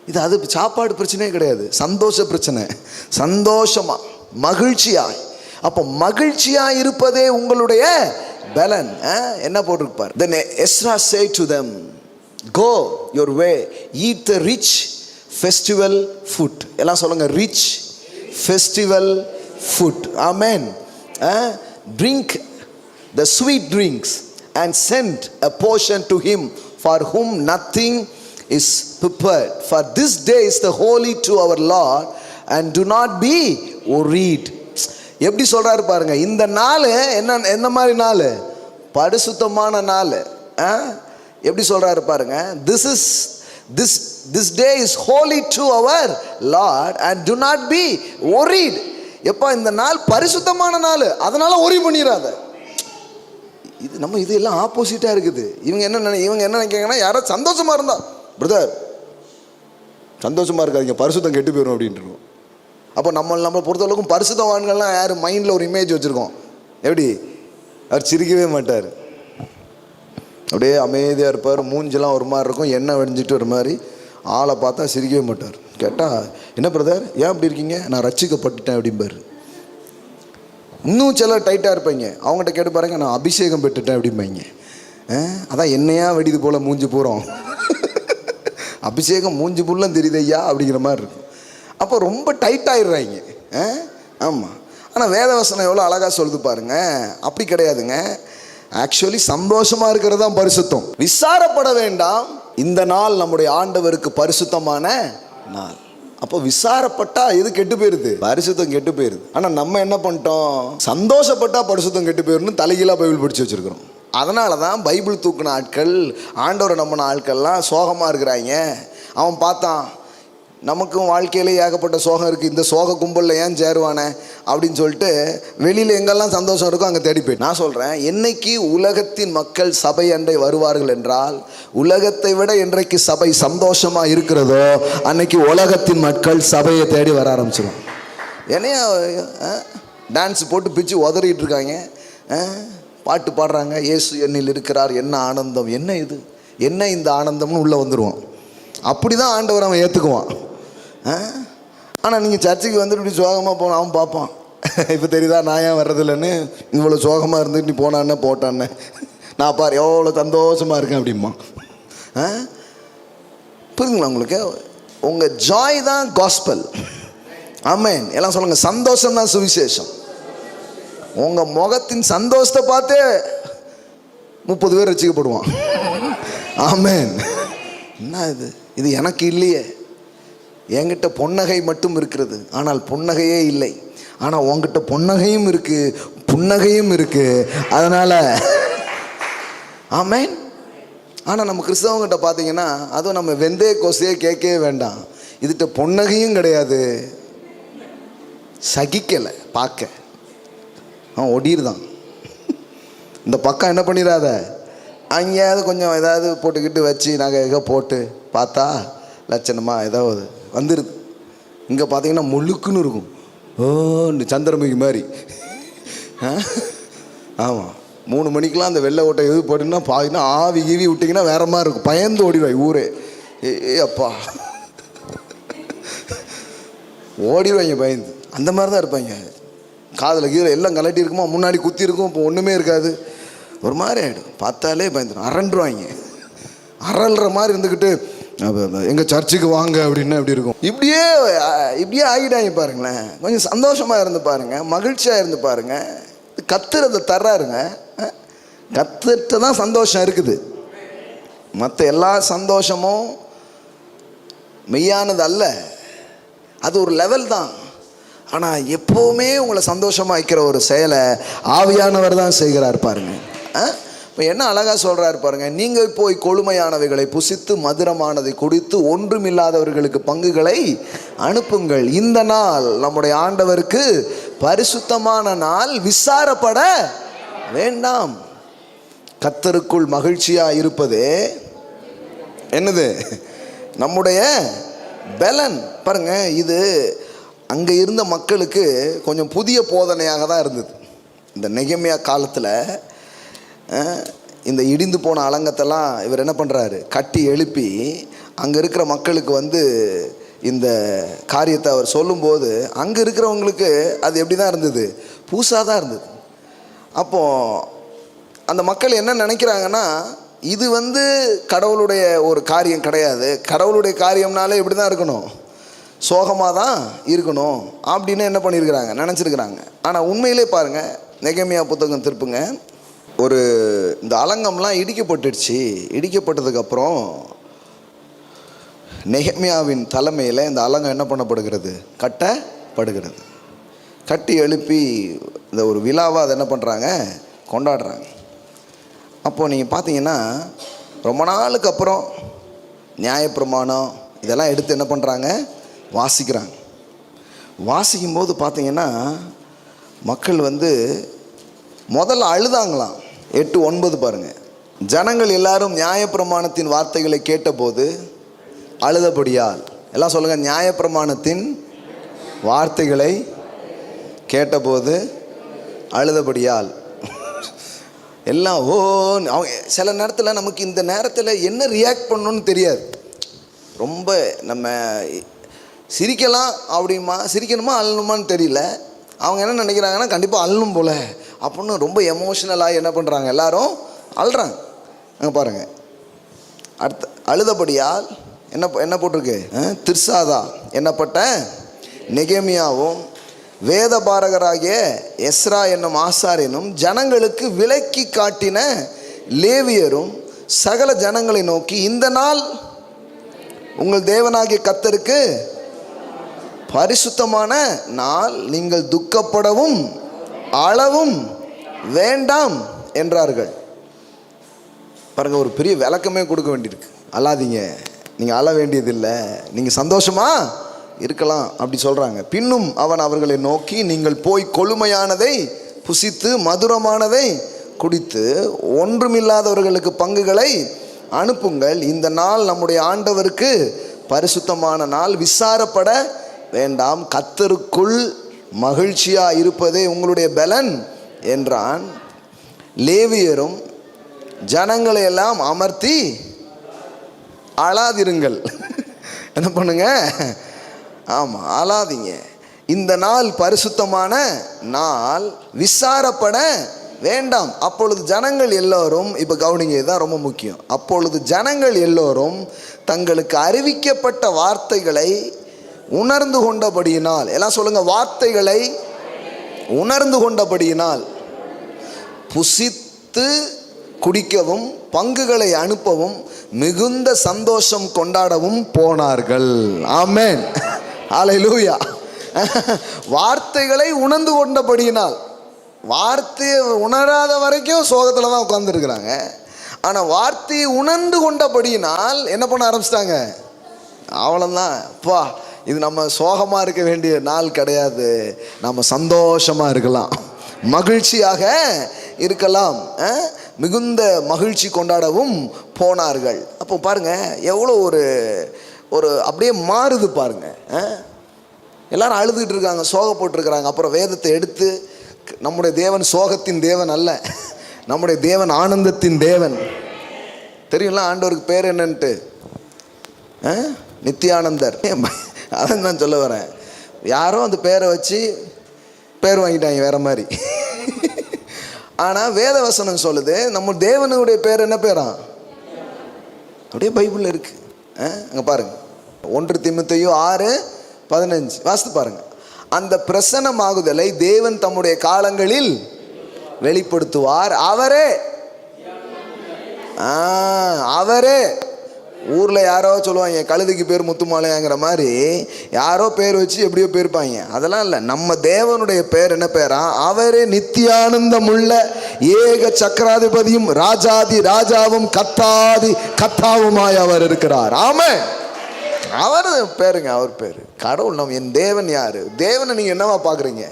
இது அது சாப்பாடு பிரச்சனையே கிடையாது, சந்தோஷ பிரச்சனை. சந்தோஷமா மகிழ்ச்சியா, அப்போ மகிழ்ச்சியா இருப்பதே உங்களுடைய பலன். என்ன போட்டிருப்பார்? Then Ezra said to them, go your way, eat the rich festival food. எல்லாம் சொல்லுங்க, rich festival food. Amen. Drink the sweet drinks and send a portion to him for whom nothing is prepared, for this day is the holy to our Lord, and do not be worried. எப்படி சொல்றாரு பாருங்க, இந்த நாள் என்ன மாதிரி நாள்? பரிசுத்தமான நாள். எப்படி சொல்றாரு பாருங்க, this day is holy to our Lord, and do not be worried. எப்ப இந்த நாள் பரிசுத்தமான நாள், அதனால worry பண்ணிராத. இது நம்ம இது எல்லாம் ஆப்போசிட்டா இருக்குது. இவங்க என்ன நினைக்கிறாங்கன்னா, யாரோ சந்தோஷமா இருந்தா, பிரதர் சந்தோஷமா இருக்காதீங்க, பரிசுத்தம் கெட்டு போயிடும் அப்படின்ட்டு. அப்போ நம்ம பொறுத்தளவுக்கும் பரிசுத்தவான்கள்லாம் யார் மைண்டில் ஒரு இமேஜ் வச்சுருக்கோம். எப்படி? அவர் சிரிக்கவே மாட்டார், அப்படியே அமைதியாக இருப்பார், மூஞ்செல்லாம் ஒரு மாதிரி இருக்கும், எண்ணெய் வெடிஞ்சிட்டு ஒரு மாதிரி, ஆளை பார்த்தா சிரிக்கவே மாட்டார். கேட்டால், என்ன பிரதர் ஏன் அப்படி இருக்கீங்க? நான் ரட்சிக்கப்பட்டுட்டேன் அப்படிம்பார். இன்னும் சிலர் டைட்டாக இருப்பாங்க, அவங்ககிட்ட கேட்டு பாருங்க, நான் அபிஷேகம் பெற்றுட்டேன் அப்படிம்பாங்க. அதான் என்னையா வெடிது போல் மூஞ்சி போகிறோம், அபிஷேகம் மூஞ்சி புல்லாம் தெரியுது ஐயா அப்படிங்கிற மாதிரி இருக்கும். அப்போ ரொம்ப டைட்டாகிடுறாங்க. ஆமாம். ஆனால் வேதவசனம் எவ்வளோ அழகாக சொல்லுது பாருங்க, அப்படி கிடையாதுங்க. ஆக்சுவலி சந்தோஷமாக இருக்கிறது தான் பரிசுத்தம். விசாரப்பட வேண்டாம், இந்த நாள் நம்முடைய ஆண்டவருக்கு பரிசுத்தமான நாள். அப்போ விசாரப்பட்டா எது கெட்டு போயிருது? பரிசுத்தம் கெட்டு போயிருது. ஆனால் நம்ம என்ன பண்ணிட்டோம்? சந்தோஷப்பட்டா பரிசுத்தம் கெட்டு போயிருன்னு தலைகீழாக பைபிள் படித்து வச்சுருக்கிறோம். அதனால தான் பைபிள் தூக்குன ஆட்கள், ஆண்டவரை நம்பின ஆட்கள்லாம் சோகமாக இருக்கிறாங்க. அவன் பார்த்தான், நமக்கும் வாழ்க்கையிலே ஏகப்பட்ட சோகம் இருக்குது, இந்த சோக கும்பலில் ஏன் சேருவானே அப்படின்னு சொல்லிட்டு வெளியில் எங்கெல்லாம் சந்தோஷம் இருக்கோ அங்கே தேடி போய். நான் சொல்கிறேன், என்னைக்கு உலகத்தின் மக்கள் சபை அண்டை வருவார்கள் என்றால், உலகத்தை விட என்றைக்கு சபை சந்தோஷமாக இருக்கிறதோ அன்னைக்கு உலகத்தின் மக்கள் சபையை தேடி வர ஆரம்பிச்சிடும். என்னையா டான்ஸ் போட்டு பிச்சு உதறிட்டு இருக்காங்க, பாட்டு பாடுறாங்க, இயேசு என்னில் இருக்கிறார், என்ன ஆனந்தம், என்ன இது, என்ன இந்த ஆனந்தம்னு உள்ளே வந்துடுவான். அப்படி தான் ஆண்டவர் அவன் ஏற்றுக்குவான். ஆனால் நீங்கள் சர்ச்சுக்கு வந்துட்டு இப்படி சோகமாக போன அவன் பார்ப்பான், இப்போ தெரியுதா நான் ஏன் வர்றதில்லன்னு, இவ்வளோ சோகமாக இருந்துட்டு நீ போனான்னு போட்டான்னு, நான் பாரு எவ்வளோ சந்தோஷமாக இருக்கேன் அப்படிமா. புரியுதுங்களா உங்களுக்கு? உங்கள் ஜாய் தான் காஸ்பல். ஆமென். எல்லாம் சொல்லுங்கள், சந்தோஷம் தான் சுவிசேஷம். உங்கள் முகத்தின் சந்தோஷத்தை பார்த்தே 30 பேர் ரட்சிக்கப்படுவான். ஆமென். என்ன இது எனக்கு இல்லையே, என்கிட்ட பொன்னகை மட்டும் இருக்கிறது, ஆனால் புன்னகையே இல்லை. ஆனால் உங்ககிட்ட பொன்னகையும் இருக்கு, புன்னகையும் இருக்கு. அதனால ஆமென். ஆனால் நம்ம கிறிஸ்தவங்கிட்ட பார்த்தீங்கன்னா, அதுவும் நம்ம வெந்தய கோசையே கேட்கவே வேண்டாம், இதுகிட்ட பொன்னகையும் கிடையாது, சகிக்கலை பார்க்க. ஒடிருதான். இந்த பக்கம் என்ன பண்ணிடாத, அங்கேயாவது கொஞ்சம் ஏதாவது போட்டுக்கிட்டு வச்சு நகை போட்டு பார்த்தா லட்சணமாக ஏதாவது வந்துடுது. இங்கே பார்த்தீங்கன்னா முழுக்குன்னு இருக்கும், சந்திரமுகி மாதிரி. ஆமாம், 3 மணிக்கெலாம் அந்த வெள்ளை ஓட்டை எது போட்டிங்கன்னா பார்த்தீங்கன்னா ஆவி கீவி விட்டிங்கன்னா வேற மாதிரி இருக்கும். பயந்து ஓடிடுவாய் ஊரே. அப்பா ஓடிடுவாங்க பயந்து. அந்த மாதிரி தான் இருப்பாங்க. காதில் கீரை எல்லாம் கலட்டி இருக்குமா, முன்னாடி குத்தி இருக்கும், இப்போ ஒன்றுமே இருக்காது. ஒரு மாதிரி ஆகிடும், பார்த்தாலே பயந்துடும், அரண்டுருவாங்க. அரல்ற மாதிரி இருந்துக்கிட்டு எங்கள் சர்ச்சுக்கு வாங்க அப்படின்னு அப்படி இருக்கும். இப்படியே ஆகிட்டாங்க பாருங்களேன். கொஞ்சம் சந்தோஷமாக இருந்து பாருங்கள், மகிழ்ச்சியாக இருந்து பாருங்கள். கத்துறதை தர்றாருங்க. கத்துட்டு தான் சந்தோஷம் இருக்குது. மற்ற எல்லா சந்தோஷமும் மெய்யானது அல்ல, அது ஒரு லெவல் தான். ஆனால் எப்போவுமே உங்களை சந்தோஷமாக வைக்கிற ஒரு செயலை ஆவியானவர் தான் செய்கிறார் பாருங்க. இப்போ என்ன அழகாக சொல்கிறாரு பாருங்க, நீங்கள் போய் கொழுமையானவைகளை புசித்து மதுரமானதை குடித்து ஒன்றுமில்லாதவர்களுக்கு பங்குகளை அனுப்புங்கள். இந்த நாள் நம்முடைய ஆண்டவருக்கு பரிசுத்தமான நாள், விசாரப்பட வேண்டாம். கர்த்தருக்குள் மகிழ்ச்சியாக இருப்பதே என்னது? நம்முடைய பலன். பாருங்க, இது அங்கே இருந்த மக்களுக்கு கொஞ்சம் புதிய போதனையாக தான் இருந்தது. இந்த நெகேமியா காலத்தில் இந்த இடிந்து போன அலங்கத்தெல்லாம் இவர் என்ன பண்ணுறாரு, கட்டி எழுப்பி அங்கே இருக்கிற மக்களுக்கு இந்த காரியத்தை அவர் சொல்லும்போது அங்கே இருக்கிறவங்களுக்கு அது எப்படி தான் இருந்தது, புதுசாக தான் இருந்தது. அப்போது அந்த மக்கள் என்ன நினைக்கிறாங்கன்னா, இது கடவுளுடைய ஒரு காரியம் கிடையாது, கடவுளுடைய காரியம்னாலே இப்படி தான் இருக்கணும், சோகமாக தான் இருக்கணும் அப்படின்னு என்ன பண்ணியிருக்கிறாங்க, நினச்சிருக்கிறாங்க. ஆனால் உண்மையிலே பாருங்கள், நெகேமியா புத்தகம் திருப்புங்க. இந்த அலங்கம்லாம் இடிக்கப்பட்டுடுச்சு. இடிக்கப்பட்டதுக்கப்புறம் நெகேமியாவின் தலைமையில் இந்த அலங்கம் என்ன பண்ணப்படுகிறது, கட்டப்படுகிறது. கட்டி எழுப்பி இந்த ஒரு விழாவாக அதை என்ன பண்ணுறாங்க, கொண்டாடுறாங்க. அப்போது நீங்கள் பார்த்தீங்கன்னா ரொம்ப நாளுக்கு அப்புறம் நியாயப்பிரமாணம் இதெல்லாம் எடுத்து என்ன பண்ணுறாங்க, வாசிக்கிறாங்க. வாசிக்கும்போது பார்த்தீங்கன்னா மக்கள் முதல்ல அழுதாங்களாம். 8:9 பாருங்கள். ஜனங்கள் எல்லாரும் நியாயப்பிரமாணத்தின் வார்த்தைகளை கேட்டபோது அழுதபடியால், எல்லாம் சொல்லுங்கள், நியாயப்பிரமாணத்தின் வார்த்தைகளை கேட்டபோது அழுதபடியால். எல்லாம் அவங்க சில நேரத்தில் நமக்கு இந்த நேரத்தில் என்ன ரியாக்ட் பண்ணணும்னு தெரியாது. ரொம்ப நம்ம சிரிக்கலாம் அப்படிமா, சிரிக்கணுமா அழணுமான்னு தெரியல. அவங்க என்ன நினைக்கிறாங்கன்னா, கண்டிப்பாக அழணும் போல அப்படின்னு ரொம்ப எமோஷ்னலாக என்ன பண்ணுறாங்க, எல்லாரும் அழுறாங்க. அங்கே பாருங்கள், அடுத்த அழுதபடியால் என்ன போட்டிருக்கு, திர்சாதா என்னப்பட்ட நெகேமியாவும் வேத பாரகராகிய எஸ்ரா என்னும் ஆசாரியனும் ஜனங்களுக்கு விலக்கி காட்டின லேவியரும் சகல ஜனங்களை நோக்கி, இந்த நாள் உங்கள் தேவனாகிய கர்த்தருக்கு பரிசுத்தமான நாள், நீங்கள் துக்கப்படவும் அளவும் வேண்டாம் என்றார்கள். பாருங்க, ஒரு பெரிய விளக்கமே கொடுக்க வேண்டியிருக்கு. அழாதீங்க, நீங்கள் அழ வேண்டியதில்லை, நீங்கள் சந்தோஷமா இருக்கலாம் அப்படி சொல்கிறாங்க. பின்னும் அவன் அவர்களை நோக்கி, நீங்கள் போய் கொழுமையானதை புசித்து மதுரமானதை குடித்து ஒன்றுமில்லாதவர்களுக்கு பங்குகளை அனுப்புங்கள். இந்த நாள் நம்முடைய ஆண்டவருக்கு பரிசுத்தமான நாள், விசாரப்பட வேண்டாம், கர்த்தருக்குள் மகிழ்ச்சியாக இருப்பதே உங்களுடைய பலன் என்றான். லேவியரும் ஜனங்களை எல்லாம் அமர்த்தி அழாதிருங்கள். என்ன பண்ணுங்க, ஆமாம், அழாதீங்க, இந்த நாள் பரிசுத்தமான நாள், விசாரப்பட வேண்டாம். அப்பொழுது ஜனங்கள் எல்லோரும், இப்போ கவனிங்க, இதுதான் ரொம்ப முக்கியம். அப்பொழுது ஜனங்கள் எல்லோரும் தங்களுக்கு அறிவிக்கப்பட்ட வார்த்தைகளை உணர்ந்து கொண்டபடியினால், எல்லாம் சொல்லுங்க, வார்த்தைகளை உணர்ந்து கொண்டபடியினால் புசித்து குடிக்கவும் பங்குகளை அனுப்பவும் மிகுந்த சந்தோஷம் கொண்டாடவும் போனார்கள். ஆமென், ஹல்லேலூயா. வார்த்தைகளை உணர்ந்து கொண்டபடியினால், வார்த்தையை உணராத வரைக்கும் சோகத்தில் தான் உட்கார்ந்துருக்கிறாங்க. ஆனால் வார்த்தையை உணர்ந்து கொண்டபடியினால் என்ன பண்ண ஆரம்பிச்சிட்டாங்க, அவ்வளோதான், அப்பா இது நம்ம சோகமாக இருக்க வேண்டிய நாள் கிடையாது. நம்ம சந்தோஷமாக இருக்கலாம், மகிழ்ச்சியாக இருக்கலாம். மிகுந்த மகிழ்ச்சி கொண்டாடவும் போனார்கள். அப்போ பாருங்க எவ்வளோ ஒரு அப்படியே மாறுது பாருங்க. எல்லாரும் அழுதுகிட்டு இருக்காங்க, சோகப்பட்டுருக்கிறாங்க. அப்புறம் வேதத்தை எடுத்து, நம்முடைய தேவன் சோகத்தின் தேவன் அல்ல, நம்முடைய தேவன் ஆனந்தத்தின் தேவன். தெரியுங்களா ஆண்டவருக்கு பேர் என்னன்ட்டு? நித்தியானந்தர். அதான் நான் சொல்ல வரேன். யாரோ அந்த பேரை வச்சு பேர் வாங்கிட்டாங்க வேற மாதிரி. ஆனால் வேத வசனம் சொல்லுது நம்ம தேவனுடைய பேர் என்ன பேரா? அப்படியே பைபிளில் இருக்கு. அங்கே பாருங்க, 1 தீமோத்தேயு 6:15 வாசித்து பாருங்க. அந்த பிரசன்னமாகுதலை தேவன் தம்முடைய காலங்களில் வெளிப்படுத்துவார். அவரே ஊரில் யாரோ சொல்லுவாங்க, கழுதைக்கு பேர் முத்துமாலையாங்கிற மாதிரி யாரோ பேர் வச்சு எப்படியோ பேர்ப்பாங்க. அதெல்லாம் இல்லை, நம்ம தேவனுடைய பேர் என்ன பேரா? அவரே நித்தியானந்தமுள்ள ஏக சக்கராதிபதியும் ராஜாதி ராஜாவும் கத்தாதி கத்தாவுமாய் அவர் இருக்கிறார். ஆமென். அவர் பேருங்க, அவர் பேர் கடவுள். நம்ம என் தேவன் யாரு? தேவனை நீங்கள் என்னவா பார்க்குறீங்க?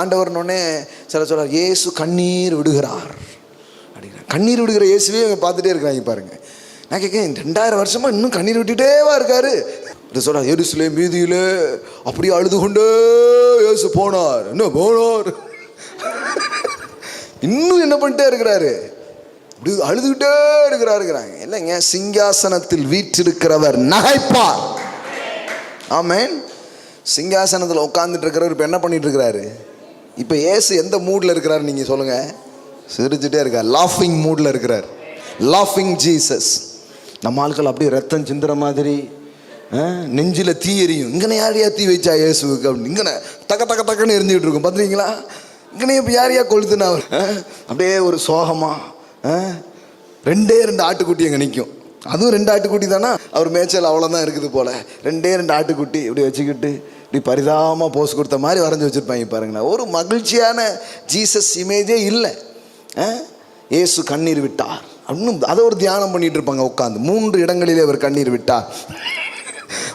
ஆண்டவர்னோடனே சில சொல்றார், இயேசு கண்ணீர் விடுகிறார் அப்படிங்கிற. கண்ணீர் விடுகிற இயேசுவே பார்த்துட்டே இருக்கிறாங்க பாருங்க. நான் கேட்கேன், 2000 வருஷமா இன்னும் கண்ணீர் விட்டுட்டேவா இருக்காரு? சொல்ற, எருசலேம் வீதியில அப்படியே அழுது கொண்டே இயேசு போனார். என்ன போனார்? இன்னும் என்ன பண்ணிட்டே இருக்கிறாரு? அப்படி அழுதுகிட்டே இருக்கிறாருங்கிறாங்க. இல்லைங்க, சிங்காசனத்தில் வீற்றிருக்கிறவர் நகைப்பார். ஆமென். சிங்காசனத்தில் உட்காந்துட்டு இருக்கிறவர் இப்போ என்ன பண்ணிட்டு இருக்கிறாரு? இப்போ இயேசு எந்த மூடில் இருக்கிறாரு நீங்கள் சொல்லுங்க? சிரிச்சுட்டே இருக்கார், லாஃபிங் மூடில் இருக்கிறார். லாஃபிங் ஜீசஸ். நம்ம ஆட்கள் அப்படியே ரத்தம் சிந்துற மாதிரி, நெஞ்சில் தீ எரியும். இங்கன யாரையா தீ வச்சா இயேசுக்கு அப்படின்னு இங்கன தக்க தக்க தக்கன்னு எரிஞ்சுக்கிட்டு இருக்கும். பார்த்துருக்கீங்களா? இங்கனே இப்போ யாரையா கொளுத்துனா அவர் அப்படியே ஒரு சோகமா 2 ஆட்டுக்குட்டி அங்கே நிற்கும். அதுவும் 2 ஆட்டுக்குட்டி தானே, அவர் மேய்ச்சல் அவ்வளோதான் இருக்குது போல். 2 ஆட்டுக்குட்டி இப்படி வச்சுக்கிட்டு இப்படி பரிதாபமாக போஸ் கொடுத்த மாதிரி வரைஞ்சி வச்சுருப்பாங்க பாருங்களேன். ஒரு மகிழ்ச்சியான ஜீசஸ் இமேஜே இல்லை. இயேசு கண்ணீர் விட்டார் அப்படின்னு அதை ஒரு தியானம் பண்ணிட்டு இருப்பாங்க உட்காந்து. 3 இடங்களிலே அவர் கண்ணீர் விட்டார்.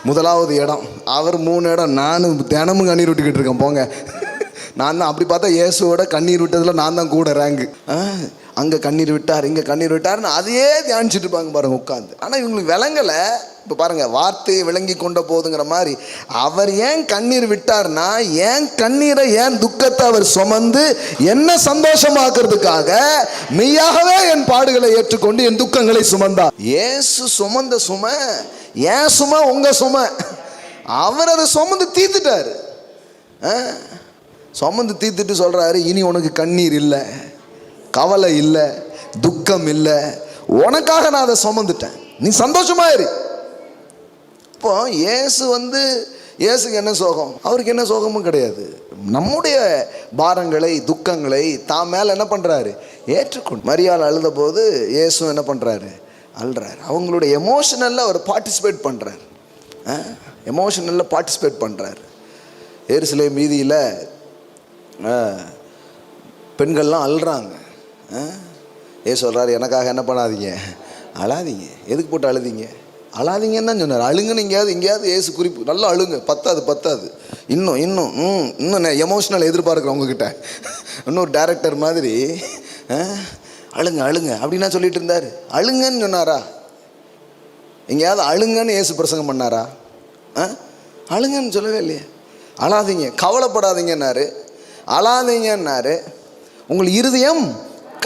முதலாவது இடம் அவர், 3 இடம் நானும் தினமும் கண்ணீர் விட்டுக்கிட்டு இருக்கேன் போங்க. நான் தான் அப்படி பார்த்தா இயேசுவோட கண்ணீர் விட்டதில் நான் தான் கூட ரேங்கு. அங்கே கண்ணீர் விட்டார், இங்கே கண்ணீர் விட்டார்னு அதையே தியானிச்சுட்டு இருப்பாங்க பாருங்க உட்காந்து. ஆனால் இவங்களுக்கு விளங்கலை. இப்போ பாருங்க, வார்த்தையை விளங்கி கொண்ட போதுங்கிற மாதிரி அவர் ஏன் கண்ணீர் விட்டார்னா, ஏன் கண்ணீரை, ஏன் துக்கத்தை அவர் சுமந்து என்ன சந்தோஷமாக்குறதுக்காக மெய்யாகவே என் பாடுகளை ஏற்றுக்கொண்டு என் துக்கங்களை சுமந்தார். இயேசு சுமந்த சுமை ஏன் சுமை? உங்க சுமை. அவர் அதை சுமந்து தீர்த்துட்டாரு. சுமந்து தீர்த்துட்டு சொல்றாரு, இனி உனக்கு கண்ணீர் இல்லை, கவலை இல்லை, துக்கம் இல்லை, உனக்காக நான் அதை சுமந்துட்டேன், நீ சந்தோஷமா இரு. இப்போ இயேசுக்கு என்ன சோகம்? அவருக்கு என்ன சோகமும் கிடையாது. நம்முடைய பாரங்களை, துக்கங்களை தான் மேல என்ன பண்றாரு? ஏற்றுக்கொண்டு. மரியாள் அழுத போது இயேசு என்ன பண்றாரு? அழுறாரு. அவங்களுடைய எமோஷனல்ல அவர் பார்ட்டிசிபேட் பண்றாரு. எமோஷனல்ல பார்ட்டிசிபேட் பண்றாரு. எருசலேம் வீதியில் பெண்கள்லாம் அழுறாங்க. ஏ சொல்கிறாரு, எனக்காக என்ன பண்ணாதீங்க, அழாதீங்க. எதுக்கு போட்டு அழுதீங்க? அழாதீங்கன்னு தான் சொன்னார். அழுங்குன்னு எங்கேயாவது ஏசு குறிப்பு, நல்லா அழுங்க, பத்தாது இன்னும் எமோஷனல் எதிர்பார்க்குறேன் உங்ககிட்ட. இன்னொரு டைரக்டர் மாதிரி அழுங்க அப்படின்னா சொல்லிட்டு இருந்தார். அழுங்கன்னு சொன்னாரா? எங்கேயாவது அழுங்கன்னு ஏசு பிரசங்கம் பண்ணாரா? அழுங்கன்னு சொல்லவே இல்லையே. அழாதீங்க, கவலைப்படாதீங்கன்னாரு, அழாதீங்கன்னாரு, உங்கள் இருதயம்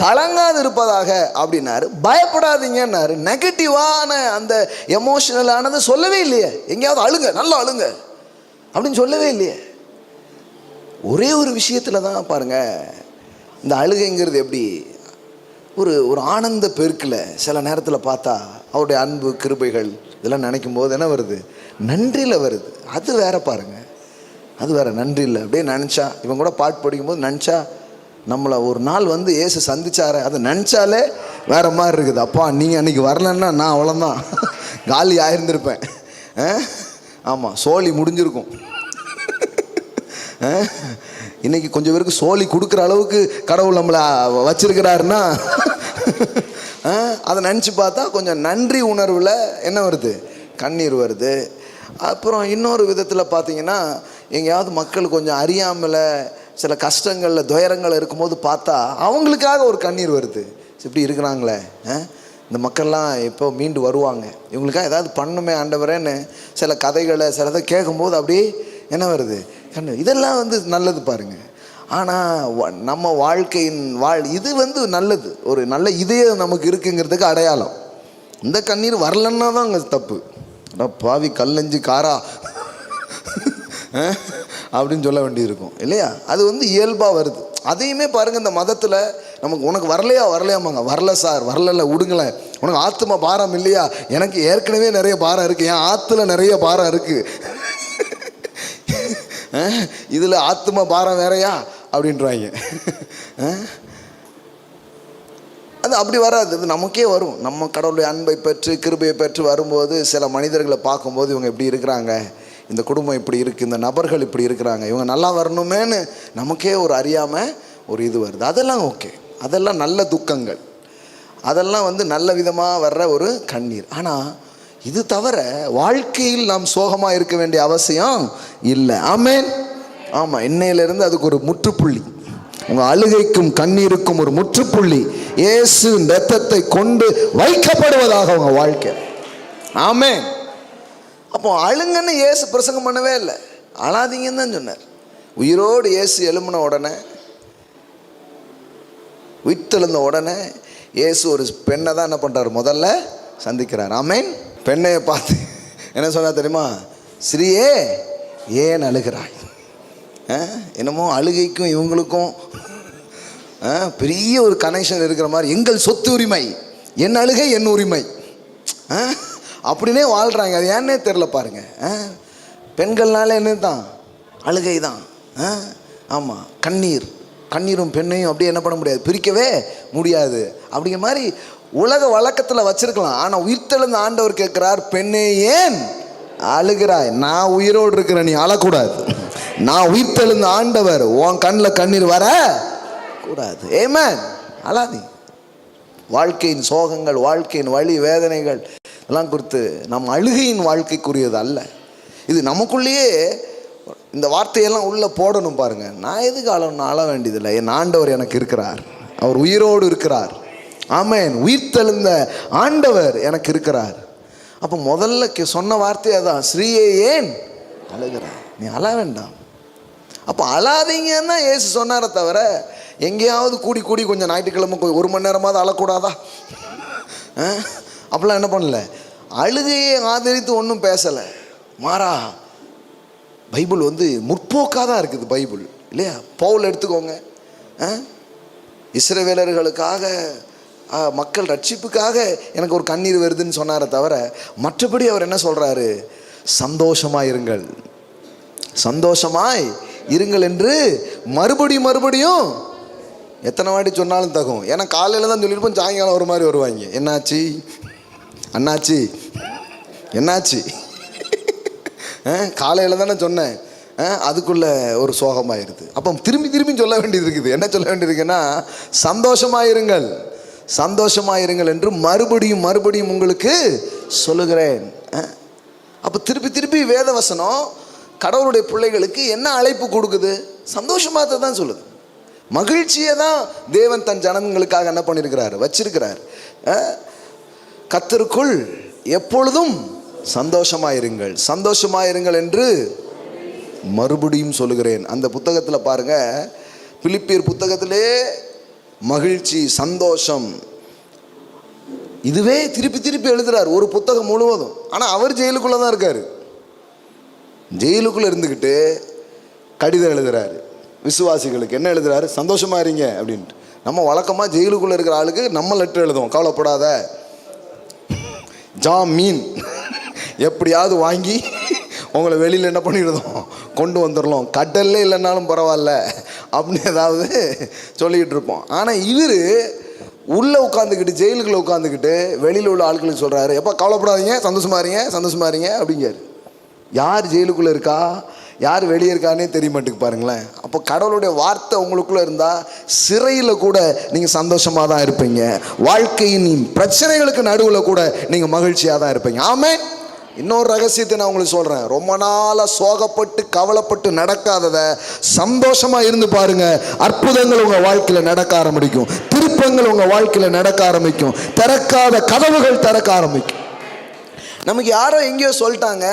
கலங்காது இருப்பதாக அப்படின்னாரு, பயப்படாதீங்கன்னாரு. நெகட்டிவான அந்த எமோஷனலானது சொல்லவே இல்லையே. எங்கேயாவது அழுங்க, நல்லா அழுங்க அப்படின்னு சொல்லவே இல்லையே. ஒரே ஒரு விஷயத்தில் தான் பாருங்க, இந்த அழுகைங்கிறது எப்படி ஒரு ஆனந்த பெருக்கில் சில நேரத்தில் பார்த்தா அவருடைய அன்பு கிருபைகள் இதெல்லாம் நினைக்கும் போது என்ன வருது? நன்றியில் வருது. அது வேற பாருங்க, அது வேற. நன்றியில் அப்படியே நினச்சா, இவங்க கூட பாட்டு படிக்கும்போது நினச்சா, நம்மளை ஒரு நாள் ஏசு சந்திச்சாரு, அதை நினச்சாலே வேற மாதிரி இருக்குது. அப்பா நீங்கள் அன்றைக்கி வரலன்னா நான் அவ்வளோதான், காலி ஆயிருந்திருப்பேன். ஆமாம், சோழி முடிஞ்சிருக்கும். இன்னைக்கு கொஞ்சம் பேருக்கு சோழி கொடுக்குற அளவுக்கு கடவுள் நம்மளை வச்சிருக்கிறாருன்னா அதை நினச்சி பார்த்தா கொஞ்சம் நன்றி உணர்வில் என்ன வருது? கண்ணீர் வருது. அப்புறம் இன்னொரு விதத்தில் பார்த்தீங்கன்னா, எங்கேயாவது மக்கள் கொஞ்சம் அறியாமல் சில கஷ்டங்களில் துயரங்கள் இருக்கும்போது பார்த்தா அவங்களுக்காக ஒரு கண்ணீர் வருது. இப்படி இருக்கிறாங்களே, இந்த மக்கள்லாம் எப்போ மீண்டு வருவாங்க, இவங்களுக்காக ஏதாவது பண்ணுமே ஆண்டவரேன்னு சில கதைகளை சிலதை கேட்கும்போது அப்படியே என்ன வருது கண்ணீர். இதெல்லாம் நல்லது பாருங்கள். ஆனால் நம்ம வாழ்க்கையின் இது நல்லது, ஒரு நல்ல இதயம் நமக்கு இருக்குங்கிறதுக்கு அடையாளம். இந்த கண்ணீர் வரலன்னா தான் அங்கே தப்பு. பாவி கல்லஞ்சு காரா அப்படின்னு சொல்ல வேண்டியிருக்கும் இல்லையா? அது இயல்பாக வருது. அதையுமே பாருங்கள், இந்த மதத்தில் நமக்கு உனக்கு வரலையாமாங்க, வரல சார், வரல விடுங்களேன், உனக்கு ஆத்மா பாரம் இல்லையா? எனக்கு ஏற்கனவே நிறைய பாரம் இருக்குது, என் ஆற்றுல நிறைய பாரம் இருக்குது, இதில் ஆத்மா பாரம் வேறையா அப்படின்றாங்க. அது அப்படி வராது, அது நமக்கே வரும். நம்ம கடவுளுடைய அன்பை பெற்று கிருபையை பெற்று வரும்போது சில மனிதர்களை பார்க்கும்போது இவங்க இப்படி இருக்கிறாங்க, இந்த குடும்பம் இப்படி இருக்குது, இந்த நபர்கள் இப்படி இருக்கிறாங்க, இவங்க நல்லா வரணுமேன்னு நமக்கே ஒரு அறியாமல் ஒரு இது வருது. அதெல்லாம் ஓகே, அதெல்லாம் நல்ல துக்கங்கள், அதெல்லாம் நல்ல விதமாக வர்ற ஒரு கண்ணீர். ஆனால் இது தவிர வாழ்க்கையில் நாம் சோகமாக இருக்க வேண்டிய அவசியம் இல்லை. ஆமென். ஆமாம், இன்னையிலிருந்து அதுக்கு ஒரு முற்றுப்புள்ளி, உங்கள் அழுகைக்கும் கண்ணீருக்கும் ஒரு முற்றுப்புள்ளி இயேசு இரத்தத்தை கொண்டு வைக்கப்படுவதாக உங்கள் வாழ்க்கை. ஆமென். அப்போ அழுங்கன்னு இயேசு பிரசங்கம் பண்ணவே இல்லை, அழாதீங்கன்னு தான் சொன்னார். உயிரோடு இயேசு எழும்பின உடனே, உயிர்த்தெழுந்த உடனே இயேசு ஒரு பெண்ணை தான் என்ன பண்ணுறாரு, முதல்ல சந்திக்கிறார். ஆமென். பெண்ணையை பார்த்து என்ன சொன்னார் தெரியுமா? ஸ்ரீயே ஏன் அழுகிறாய்? என்னமோ அழுகைக்கும் இவங்களுக்கும் பெரிய ஒரு கனெக்ஷன் இருக்கிற மாதிரி, எங்கள் சொத்து உரிமை, என் அழுகை என் உரிமை அப்படின்னே வாழ்கிறாங்க. அது ஏன்னே தெரில பாருங்க. பெண்கள்னால என்ன தான் அழுகை தான். ஆமாம், கண்ணீரும் பெண்ணையும் அப்படியே என்ன பண்ண முடியாது, பிரிக்கவே முடியாது. அப்படிங்கிற மாதிரி உலக வழக்கத்தில் வச்சிருக்கலாம். ஆனால் உயிர்த்தெழுந்த ஆண்டவர் கேட்குறார், பெண்ணே ஏன் அழுகிறாய்? நான் உயிரோடு இருக்கிற, நீ அழக்கூடாது. நான் உயிர்த்தெழுந்த ஆண்டவர், உன் கண்ணில் கண்ணீர் வர கூடாது. ஆமென். அழாதி. வாழ்க்கையின் சோகங்கள், வாழ்க்கையின் வலி வேதனைகள் எல்லாம் குறித்து நம் அழுகையின் வாழ்க்கைக்குரியது அல்ல. இது நமக்குள்ளேயே இந்த வார்த்தையெல்லாம் உள்ளே போடணும் பாருங்க. நான் எதுக்கு அழணும்? அழ வேண்டியதில்லை. என் ஆண்டவர் எனக்கு இருக்கிறார், அவர் உயிரோடு இருக்கிறார். ஆமென். உயிர்த்தெழுந்த ஆண்டவர் எனக்கு இருக்கிறார். அப்போ முதல்ல சொன்ன வார்த்தை அதான், ஸ்ரீயே ஏன் அழுகிறாய்? நீ அழ வேண்டாம். அப்போ அழாதீங்கன்னா இயேசு சொன்னாரே தவிர, எங்கேயாவது கூடி கொஞ்சம் ஞாயிற்றுக்கிழமை 1 மணி நேரமாவது அழக்கூடாதா? அப்படிலாம் என்ன பண்ணல, அழுகையை ஆதரித்து ஒன்றும் பேசலை. மாறா பைபிள் முற்போக்காக தான் இருக்குது பைபிள் இல்லையா? பவுல் எடுத்துக்கோங்க, இஸ்ரவேலர்களுக்காக மக்கள் ரட்சிப்புக்காக எனக்கு ஒரு கண்ணீர் வருதுன்னு சொன்னாரே தவிர, மற்றபடி அவர் என்ன சொல்கிறாரு? சந்தோஷமாயிருங்கள், சந்தோஷமாய் இருங்கள் என்று மறுபடியும் எத்தனை வாட்டி சொன்னாலும் தகும். ஏன்னா காலையில் தான் சொல்லியிருப்போம், சாயங்காலம் ஒரு மாதிரி வருவாங்க, என்னாச்சு அண்ணாச்சி என்னாச்சு, காலையில் தானே சொன்னேன், அதுக்குள்ளே ஒரு சோகமாயிருது. அப்போ திரும்பி சொல்ல வேண்டியது இருக்குது. என்ன சொல்ல வேண்டியதுக்குன்னா, சந்தோஷமாயிருங்கள் என்று மறுபடியும் உங்களுக்கு சொல்லுகிறேன். அப்போ திருப்பி வேதவசனம் கடவுளுடைய பிள்ளைகளுக்கு என்ன அழைப்பு கொடுக்குது? சந்தோஷமாக தான் சொல்லுது. மகிழ்ச்சியை தான் தேவன் தன் ஜனங்களுக்காக என்ன பண்ணியிருக்கிறார், வச்சிருக்கிறார். கர்த்தருக்குள் எப்பொழுதும் சந்தோஷமாயிருங்கள் என்று மறுபடியும் சொல்லுகிறேன். அந்த புத்தகத்தில் பாருங்க, பிலிப்பியர் புத்தகத்திலே மகிழ்ச்சி, சந்தோஷம், இதுவே திருப்பி எழுதுறார் ஒரு புத்தகம் முழுவதும். ஆனால் அவர் ஜெயிலுக்குள்ளே தான் இருக்கார். ஜெயிலுக்குள்ளே இருந்துக்கிட்டு கடிதம் எழுதுறாரு விசுவாசிகளுக்கு. என்ன எழுதுறாரு? சந்தோஷமா இருங்க அப்படின்ட்டு. நம்ம வழக்கமாக ஜெயிலுக்குள்ளே இருக்கிற ஆளுக்கு நம்ம லெட்டர் எழுதுவோம், கவலைப்படாத, ஜாமீன் எப்படியாவது வாங்கி உங்களை வெளியில் என்ன பண்ணிடுதோம், கொண்டு வந்துடலாம், கடல்ல இல்லைன்னாலும் பரவாயில்ல அப்படின்னு ஏதாவது சொல்லிக்கிட்டு இருப்போம். ஆனால் இவர் உள்ளே உட்காந்துக்கிட்டு, ஜெயிலுக்குள்ளே உட்காந்துக்கிட்டு வெளியில் உள்ள ஆட்களுக்கு சொல்கிறாரு, எப்போ கவலைப்படாதீங்க, சந்தோஷமா இருங்க அப்படிங்காரு. யார் ஜெயிலுக்குள்ளே இருக்கா, யார் வெளியே இருக்கானே தெரிய மாட்டேங்குது பாருங்களேன். அப்போ கடவுளுடைய வார்த்தை உங்களுக்குள்ளே இருந்தால் சிறையில் கூட நீங்கள் சந்தோஷமாக தான் இருப்பீங்க. வாழ்க்கையின் பிரச்சனைகளுக்கு நடுவில் கூட நீங்கள் மகிழ்ச்சியாக தான் இருப்பீங்க. ஆமென். இன்னொரு ரகசியத்தை நான் உங்களுக்கு சொல்கிறேன். ரொம்ப நாளாக சோகப்பட்டு கவலைப்பட்டு நடக்காததை சந்தோஷமாக இருந்து பாருங்க. அற்புதங்கள் உங்கள் வாழ்க்கையில் நடக்க ஆரம்பிக்கும். திருப்பங்கள் உங்கள் வாழ்க்கையில் நடக்க ஆரம்பிக்கும். திறக்காத கதவுகள் திறக்க ஆரம்பிக்கும். நமக்கு யாரோ எங்கேயோ சொல்லிட்டாங்க,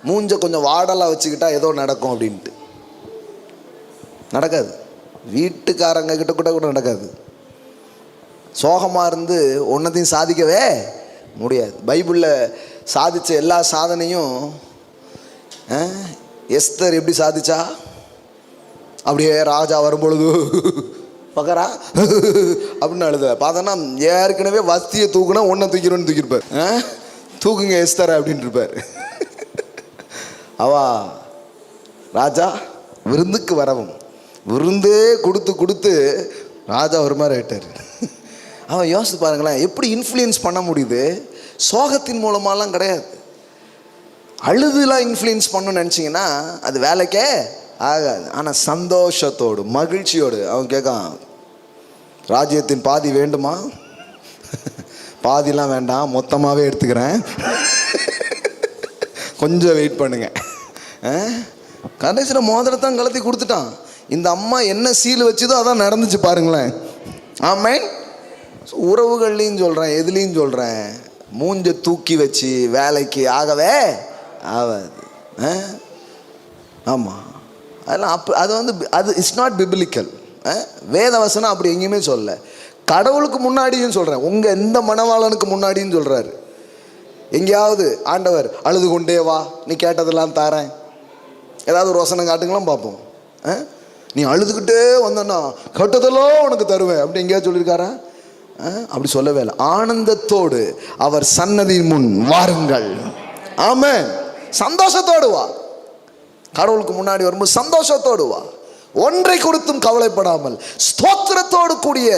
மூஞ்ச கொஞ்சம் வாடலாக வச்சுக்கிட்டா ஏதோ நடக்கும் அப்படின்ட்டு. நடக்காது. வீட்டுக்காரங்க கிட்ட கூட நடக்காது. சோகமாக இருந்து ஒன்றத்தையும் சாதிக்கவே முடியாது. பைபிளில் சாதித்த எல்லா சாதனையும் எஸ்தர் எப்படி சாதிச்சா? அப்படியே ராஜா வரும்பொழுது பக்கரா அப்படின்னு அழுத பார்த்தோன்னா, ஏற்கனவே வஸ்தியை தூக்குனா ஒன்றை தூக்கிறோன்னு தூக்கியிருப்பார். தூக்குங்க எஸ்தர் அப்படின்ட்டு இருப்பார். அவா ராஜா விருந்துக்கு வரவும் விருந்தே கொடுத்து கொடுத்து ராஜா ஒரு மாதிரி ஆயிட்டார். அவன் யோசித்து பாருங்களேன், எப்படி இன்ஃப்ளூயன்ஸ் பண்ண முடியுது? சோகத்தின் மூலமாலாம் கிடையாது. அழுதுலாம் இன்ஃப்ளூயன்ஸ் பண்ணணும்னு நினச்சிங்கன்னா அது வேலைக்கே ஆகாது. ஆனால் சந்தோஷத்தோடு மகிழ்ச்சியோடு அவன் கேட்கான், ராஜ்யத்தின் பாதி வேண்டுமா? பாதிலாம் வேண்டாம், மொத்தமாகவே எடுத்துக்கிறேன், கொஞ்சம் வெயிட் பண்ணுங்க. கடைசியில் மோதிரத்தான் கலத்தி கொடுத்துட்டான். இந்த அம்மா என்ன சீல் வச்சுதோ அதான் நடந்துச்சு பாருங்களேன். ஆமென். உறவுகள்லையும் சொல்கிறேன், எதுலேயும் சொல்கிறேன், மூஞ்ச தூக்கி வச்சு வேலைக்கு ஆகவே ஆகாது. ஆமாம், அதெல்லாம் அது இட்ஸ் நாட் பிபிலிக்கல். வேதவசனம் அப்படி எங்கேயுமே சொல்ல. கடவுளுக்கு முன்னாடியும் சொல்கிறேன், உங்கள் எந்த மணவாளனுக்கு முன்னாடியும் சொல்கிறாரு. எங்கேயாவது ஆண்டவர் அழுது கொண்டே வா, நீ கேட்டதெல்லாம் தாரேன், ஏதாவது ஒரு வசனம் காட்டுங்களாம் பார்ப்போம். நீ அழுதுகிட்டே வந்தன்னா கேட்டதெல்லாம் உனக்கு தருவேன் அப்படி எங்கேயாவது சொல்லியிருக்காரா? அப்படி சொல்லவே இல்லை. ஆனந்தத்தோடு அவர் சன்னதி முன் வாருங்கள். ஆமென். சந்தோஷத்தோடு வா. கடவுளுக்கு முன்னாடி வரும்போது சந்தோஷத்தோடு வா. ஒன்றை குறித்தும் கவலைப்படாமல் ஸ்தோத்திரத்தோடு கூடிய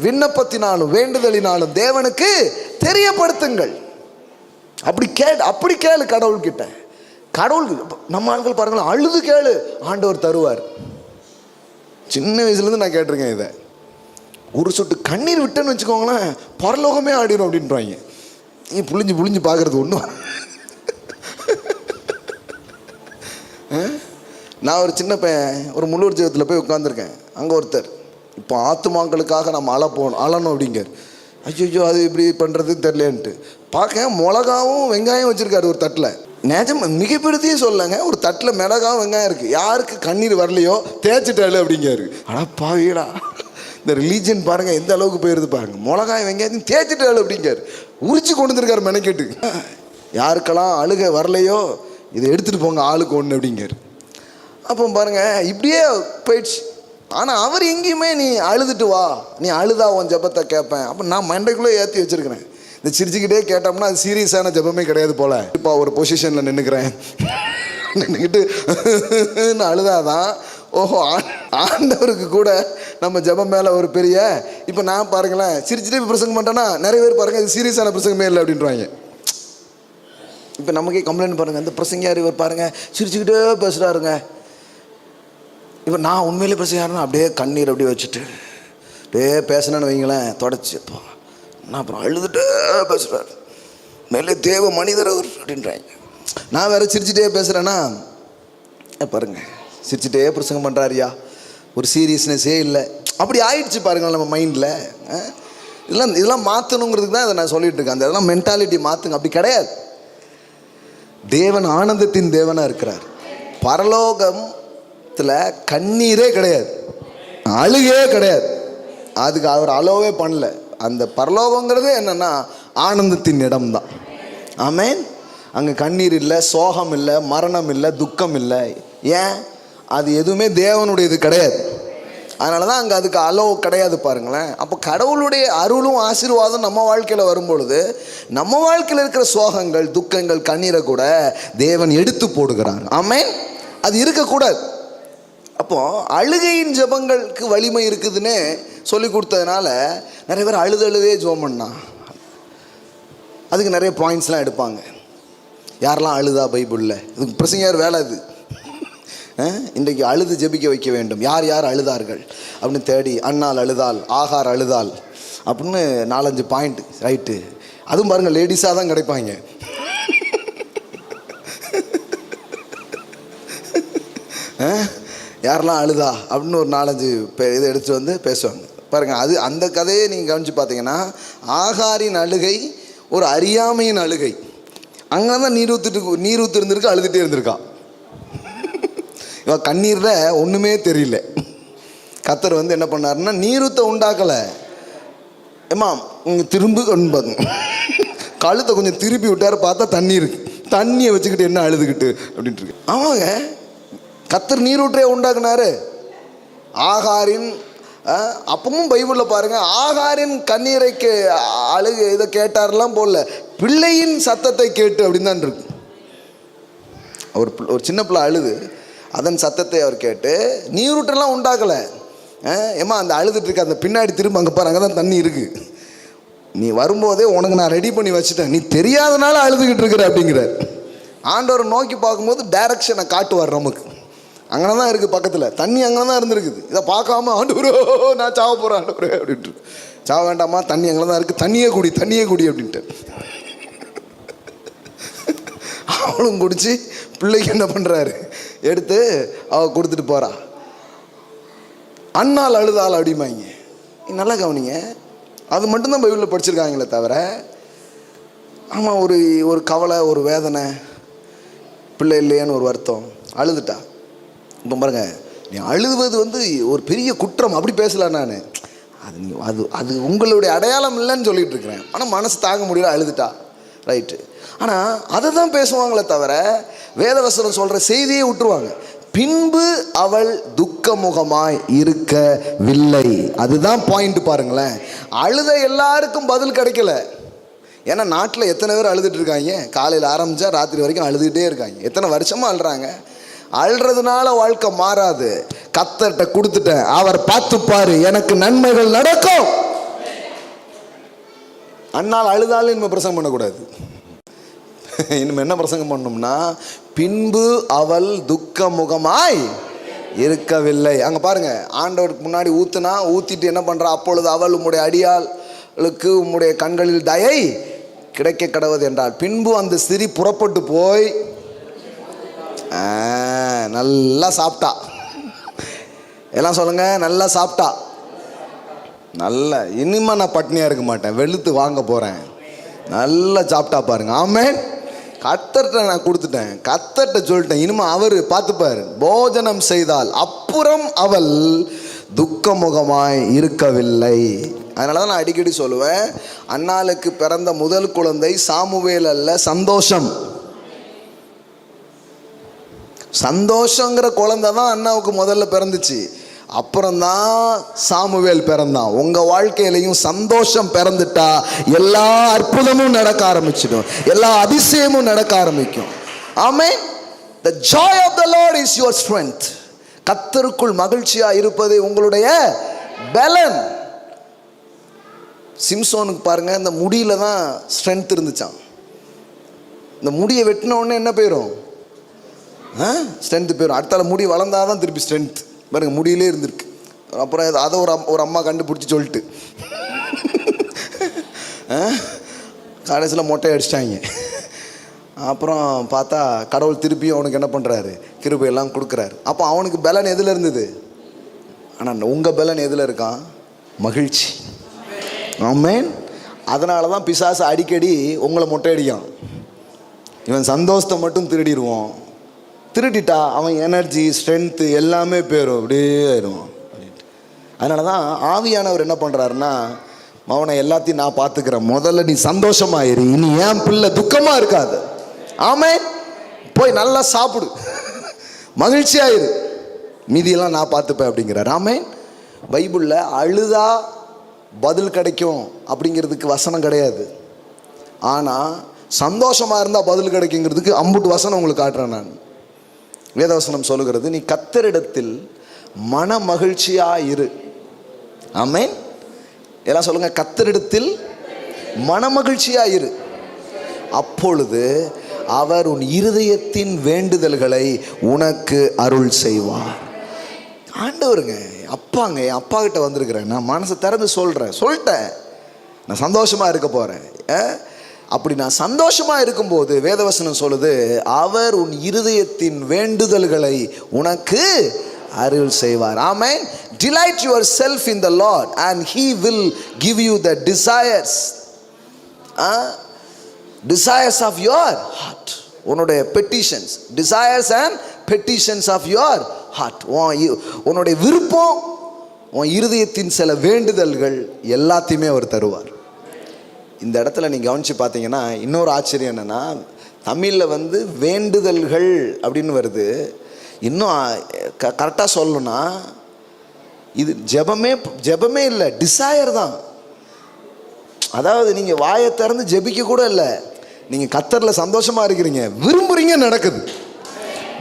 விண்ணப்பத்தினாலும் வேண்டுதலினாலும் தேவனுக்கு தெரியப்படுத்துங்கள். அப்படி கேளு கடவுள்கிட்ட. கடவுள் நம்ம ஆட்கள் பாருங்களேன், அழுது கேளு, ஆண்டவர் தருவார். சின்ன வயசுலேருந்து நான் கேட்டிருக்கேன் இதை. ஒரு சொட்டு கண்ணீர் விட்டேன்னு வச்சுக்கோங்களேன், பரலோகமே ஆடிடும் அப்படின்றாங்க. நீ புளிஞ்சு புளிஞ்சு பார்க்கறது ஒன்றும். நான் ஒரு சின்ன பையன் ஒரு முள்ளூர் ஜெபத்தில் போய் உட்காந்துருக்கேன். அங்கே ஒருத்தர், இப்போ ஆத்துமாக்களுக்காக நம்ம அழணும் அப்படிங்கார். ஐயோ அது இப்படி பண்ணுறதுன்னு தெரியலேன்ட்டு பார்க்க மிளகாவும் வெங்காயம் வச்சுருக்காரு ஒரு தட்டில். நிஜம் மிகப்பெருத்தையும் சொல்லலைங்க, ஒரு தட்டில் மிளகாவும் வெங்காயம் இருக்குது. யாருக்கு கண்ணீர் வரலையோ தேய்ச்சிட்டாரு அப்படிங்காரு. ஆனால் பாவீடா, இந்த ரிலீஜன் பாருங்கள் எந்த அளவுக்கு போயிருது பாருங்கள். மிளகாய் வெங்காயத்தையும் தேய்ச்சிட்டாரு அப்படிங்காரு. உரிச்சு கொண்டு வந்துருக்காரு மெனக்கெட்டு. யாருக்கெல்லாம் அழுக வரலையோ இதை எடுத்துகிட்டு போங்க ஆளுக்கு ஒன்று அப்படிங்காரு. அப்போ பாருங்கள் இப்படியே போயிடுச்சு. ஆனால் அவர் எங்கேயுமே நீ அழுதுட்டு வா, நீ அழுதா உன் ஜபத்தை கேட்பேன். அப்போ நான் மண்டைக்குள்ளே ஏற்றி வச்சுருக்கிறேன். இந்த சிரிச்சுக்கிட்டே கேட்டோம்னா அது சீரியஸான ஜபமே கிடையாது போல். இப்போ ஒரு பொசிஷனில் நின்றுக்கிறேன், நின்றுக்கிட்டு அழுதாதான் ஓஹோ ஆண்டவருக்கு கூட நம்ம ஜபம் மேலே ஒரு பெரிய. இப்போ நான் பாருங்களேன் சிரிச்சுட்டே பிரசங்கம் பண்ணிட்டேன்னா நிறைய பேர் பாருங்கள் இது சீரியஸான பிரசங்கமே இல்லை அப்படின்றாங்க. இப்போ நமக்கே கம்ப்ளைண்ட் பாருங்கள், இந்த பிரசங்கியார் இவர் பாருங்கள் சிரிச்சுக்கிட்டே பேசுகிறாருங்க. இப்போ நான் உண்மையிலே பிரசங்கியாருன்னா அப்படியே கண்ணீர் அப்படியே வச்சுட்டு அப்படியே பேசினேன்னு வைங்களேன், தொடச்சிப்போ நான் அப்புறம் அழுதுகிட்டே பேசுகிறார், மேலே தேவ மனிதர் அவர் அப்படின்றாங்க. நான் வேறு சிரிச்சுட்டே பேசுகிறேன்னா பாருங்க சிரிச்சுட்டே பிரசங்கம் பண்ணுறாரியா, ஒரு சீரியஸ்னஸே இல்லை. அப்படி ஆயிடுச்சு பாருங்கள் நம்ம மைண்டில். இதெல்லாம் மாற்றணுங்கிறதுக்கு தான் இதை நான் சொல்லிட்டு இருக்கேன். அந்த இதெல்லாம் மென்டாலிட்டி மாற்றுங்க. அப்படி கிடையாது. தேவன் ஆனந்தத்தின் தேவனாக இருக்கிறார். பரலோகத்தில் கண்ணீரே கிடையாது, அழுகே கிடையாது. அதுக்கு அவர் அலோவே பண்ணல. அந்த பரலோகங்கிறது என்னென்னா ஆனந்தத்தின் இடம்தான். ஆமென். அங்கே கண்ணீர் இல்லை, சோகம் இல்லை, மரணம் இல்லை, துக்கம் இல்லை. ஏன்? அது எதுவுமே தேவனுடையது கிடையாது. அதனால தான் அங்கே அதுக்கு அலோ கிடையாது பாருங்களேன். அப்போ கடவுளுடைய அருளும் ஆசீர்வாதம் நம்ம வாழ்க்கையில் வரும்பொழுது நம்ம வாழ்க்கையில் இருக்கிற சோகங்கள், துக்கங்கள், கண்ணீரை கூட தேவன் எடுத்து போடுகிறார். ஆமென். அது இருக்கக்கூடாது. அப்போது அழுகையின் ஜெபங்களுக்கு வலிமை இருக்குதுன்னு சொல்லி கொடுத்ததுனால நிறைய பேர் அழுதே ஜெபம் பண்ணா அதுக்கு நிறைய பாயிண்ட்ஸ்லாம் எடுப்பாங்க. யாரெல்லாம் அழுதா பைபிளில், இதுக்கு பிரசங்கியார் வேலை இது. இன்றைக்கு அழுது ஜெபிக்க வைக்க வேண்டும். யார் யார் அழுதார்கள் அப்படின்னு தேடி, அண்ணால் அழுதால், ஆகார் அழுதால் அப்படின்னு 4-5 பாயிண்ட் ரைட்டு. அதுவும் பாருங்கள் லேடிஸாக தான் கிடைப்பாங்க. யாரெல்லாம் அழுதா அப்படின்னு ஒரு 4-5 இதை எடுத்துகிட்டு வந்து பேசுவாங்க பாருங்கள். அது அந்த கதையை நீங்கள் கவனித்து பார்த்தீங்கன்னா, ஆகாரின் அழுகை ஒரு அறியாமையின் அழுகை. அங்கே தான் நீர் ஊற்று இருந்திருக்கு, அழுதுகிட்டே இருந்திருக்கான். இவன் கண்ணீரில் ஒன்றுமே தெரியல. கர்த்தர் வந்து என்ன பண்ணாருன்னா, நீரூற்றை உண்டாக்கலை, ஏம்மா இங்கே திரும்ப கொண்டு கழுத்தை கொஞ்சம் திருப்பி விட்டார். பார்த்தா தண்ணி இருக்கு. தண்ணியை வச்சுக்கிட்டு என்ன அழுதுகிட்டு அப்படின்ட்டு இருக்கு. ஆமாங்க, கர்த்தர் நீரூற்றையே உண்டாக்குனாரு. ஆகாரின் அப்பவும் பைபிளில் பாருங்கள், ஆகாரின் கண்ணீரைக்கு அழுகு இதை கேட்டாரெல்லாம் போடல, பிள்ளையின் சத்தத்தை கேட்டு அப்படின்னு தான் இருக்கு. ஒரு சின்ன பிள்ளை அழுது, அதன் சத்தத்தை அவர் கேட்டு நீரூற்றெல்லாம் உண்டாக்கலை. ஏம்மா அந்த அழுதுட்டு இருக்க அந்த பின்னாடி திரும்ப அங்கே பாரு, அங்கே தான் தண்ணி இருக்குது, நீ வரும்போதே உனக்கு நான் ரெடி பண்ணி வச்சுட்டேன், நீ தெரியாதனால அழுதுகிட்டு இருக்கிற அப்படிங்கிறார். ஆண்டவரை நோக்கி பார்க்கும்போது டைரக்ஷனை காட்டுவார் நமக்கு. அங்கே தான் இருக்குது பக்கத்தில், தண்ணி அங்கே தான் இருந்துருக்குது. இதை பார்க்காம ஆண்டவரோ நான் சாவ போகிறேன் ஆண்டவரே அப்படின்ட்டு, சாவ வேண்டாமா, தண்ணி அங்கே தான் இருக்குது, தண்ணியே குடி அப்படின்ட்டு அவளும் குடிச்சு பிள்ளைக்கு என்ன பண்ணுறாரு, எடுத்து கொடுத்துட்டு போகிறா. அண்ணால் அழுதாள் அப்படிமாங்க. நல்லா கவனிங்க, அது மட்டும்தான் பைபிளில் படிச்சிருக்காங்களே தவிர, ஆமாம் ஒரு கவலை, ஒரு வேதனை, பிள்ளை இல்லையான்னு ஒரு வருத்தம், அழுதுட்டா. இப்போ பாருங்க, நீ அழுவது வந்து ஒரு பெரிய குற்றம் அப்படி பேசல. நான் அது உங்களுடைய அடையாளம் இல்லைன்னு சொல்லிட்டு இருக்கிறேன். ஆனால் மனசு தாங்க முடியல, அழுதுட்டா, ரைட்டு. ஆனால் அதை தான் பேசுவாங்களே தவிர வேதவசனம் சொல்கிற செய்தியே விட்டுருவாங்க. பின்பு அவள் துக்கமுகமாய் இருக்கவில்லை. அதுதான் பாயிண்ட் பாருங்களேன். அழுத எல்லாருக்கும் பதில் கிடைக்கல. ஏன்னா நாட்டில் எத்தனை பேர் அழுதுட்டு இருக்காங்க, காலையில் ஆரம்பித்தா ராத்திரி வரைக்கும் அழுதுகிட்டே இருக்காங்க. எத்தனை வருஷமாக அழுறாங்க. அழுறதுனால வாழ்க்கை மாறாது. கர்த்தர்ட்ட கொடுத்துட்டேன், அவர் பார்த்துப்பாரு, எனக்கு நன்மைகள் நடக்கும். அண்ணால் அழுதாலும் இனிமே பிரசங்கம் பண்ணக்கூடாது. இனிமே என்ன பிரசங்கம் பண்ணோம்னா, பின்பு அவள் துக்கமுகமாய் இருக்கவில்லை. அங்கே பாருங்க, ஆண்டவருக்கு முன்னாடி ஊற்றிட்டு என்ன பண்ணுறா, அப்பொழுது அவள் உம்முடைய அடியாளுக்கு உம்முடைய கண்களில் தயை கிடைக்க கடவுது என்றாள். பின்பு அந்த ஸ்திரீ புறப்பட்டு போய் நல்லா சாப்பிட்டா. எல்லாம் சொல்லுங்க, நல்லா சாப்பிட்டா. நல்லா, இனிமே நான் பட்னியாக இருக்க மாட்டேன், வெளுத்து வாங்க போகிறேன். நல்லா சாப்பிட்டா பாருங்க. ஆமென். கர்த்தர்ட்ட நான் கொடுத்துட்டேன், கர்த்தர்ட்ட சொல்லிட்டேன், இனிமே அவர் பார்த்துப்பார். போஜனம் செய்தால் அப்புறம் அவள் துக்கமுகமாய் இருக்கவில்லை. அதனால தான் நான் அடிக்கடி சொல்லுவேன், அன்னாளுக்கு பிறந்த முதல் குழந்தை சாமுவேல் அல்ல, சந்தோஷம். சந்தோஷங்கிற குழந்தை தான் அண்ணாவுக்கு முதல்ல பிறந்துச்சு. அப்புறம்தான் சாமுவேல் பிறந்தான். உங்கள் வாழ்க்கையிலையும் சந்தோஷம் பிறந்துட்டா எல்லா அற்புதமும் நடக்க ஆரம்பிச்சிடும், எல்லா அதிசயமும் நடக்க ஆரம்பிக்கும். ஆமென். The joy of the Lord is your strength. கர்த்தருக்குள் மகிழ்ச்சியா இருப்பது உங்களுடைய பலன். சிம்சோனுக்கு பாருங்க, இந்த முடியில தான் ஸ்ட்ரென்த் இருந்துச்சான். இந்த முடியை வெட்டின உடனே என்ன போயிடும், ஸ்ட்ரென்த் போயிடும். அடுத்தால முடி வளர்ந்தாதான் திருப்பி ஸ்ட்ரென்த். பாருங்க, முடியிலே இருந்திருக்கு. அப்புறம் அதை ஒரு அம்மா கண்டுபிடிச்சி சொல்லிட்டு கடைசியில் மொட்டை அடிச்சிட்டாங்க. அப்புறம் பார்த்தா கடவுள் திருப்பியும் அவனுக்கு என்ன பண்ணுறாரு, கிருபையெல்லாம் கொடுக்குறாரு. அப்போ அவனுக்கு பலன் எதில் இருந்தது? ஆனால் உங்கள் பலன் எதில் இருக்கான்? மகிழ்ச்சி. ஆமென். அதனால தான் பிசாசு அடிக்கடி உங்களை மொட்டை அடிக்கான். இவன் சந்தோஷத்தை மட்டும் திருடிடுவோம். திருட்டிட்டா அவன் எனர்ஜி, ஸ்ட்ரென்த்து எல்லாமே போயிடும், அப்படியே ஆயிடுவான். அதனால தான் ஆவியானவர் என்ன பண்ணுறாருன்னா, அவனை எல்லாத்தையும் நான் பார்த்துக்கிறேன், முதல்ல நீ சந்தோஷமாயிரு, இனி ஏன் பிள்ளை துக்கமாக இருக்காது. ஆமென். போய் நல்லா சாப்பிடு, மகிழ்ச்சியாயிரு, மீதியெல்லாம் நான் பார்த்துப்பேன் அப்படிங்கிறார். ஆமென். பைபிளில் அழுதா பதில் கிடைக்கும் அப்படிங்கிறதுக்கு வசனம் கிடையாது. ஆனால் சந்தோஷமாக இருந்தால் பதில் கிடைக்குங்கிறதுக்கு அம்புட்டு வசனம் உங்களுக்கு காட்டுறேன் நான். வேதவசனம் சொல்லுகிறது, நீ கர்த்தரிடத்தில் மன மகிழ்ச்சியா இரு. ஆமென். எல்லாம் சொல்லுங்க, கர்த்தரிடத்தில் மன மகிழ்ச்சியா இரு, அப்பொழுது அவர் உன் இருதயத்தின் வேண்டுதல்களை உனக்கு அருள் செய்வார். ஆண்டவருங்க, அப்பாங்க, என் அப்பா கிட்ட வந்திருக்கிறேன், நான் மனசை திறந்து சொல்லிட்டேன், நான் சந்தோஷமா இருக்க போறேன். அப்படி நான் சந்தோஷமா இருக்கும்போது வேதவசனம் சொல்லுது, அவர் உன் இருதயத்தின் வேண்டுதல்களை உனக்கு அருள் செய்வார். ஆமென். Delight yourself in the Lord and he will give you the desires of your heart. உன்னுடைய petitions, desires and petitions of your heart. உன்னுடைய விருப்பம், உன் இருதயத்தின் சில வேண்டுதல்கள் எல்லாத்தையுமே அவர் தருவார். இந்த இடத்துல நீங்கள் கவனித்து பார்த்தீங்கன்னா இன்னொரு ஆச்சரியம் என்னென்னா, தமிழில் வேண்டுதல்கள் அப்படின்னு வருது. இன்னும் கரெக்டாக சொல்லணும்னா இது ஜெபமே இல்லை, டிசையர் தான். அதாவது நீங்கள் வாயை திறந்து ஜெபிக்க கூட இல்லை, நீங்கள் கர்த்தரில் சந்தோஷமாக இருக்கிறீங்க, விரும்புகிறீங்க, நடக்குது.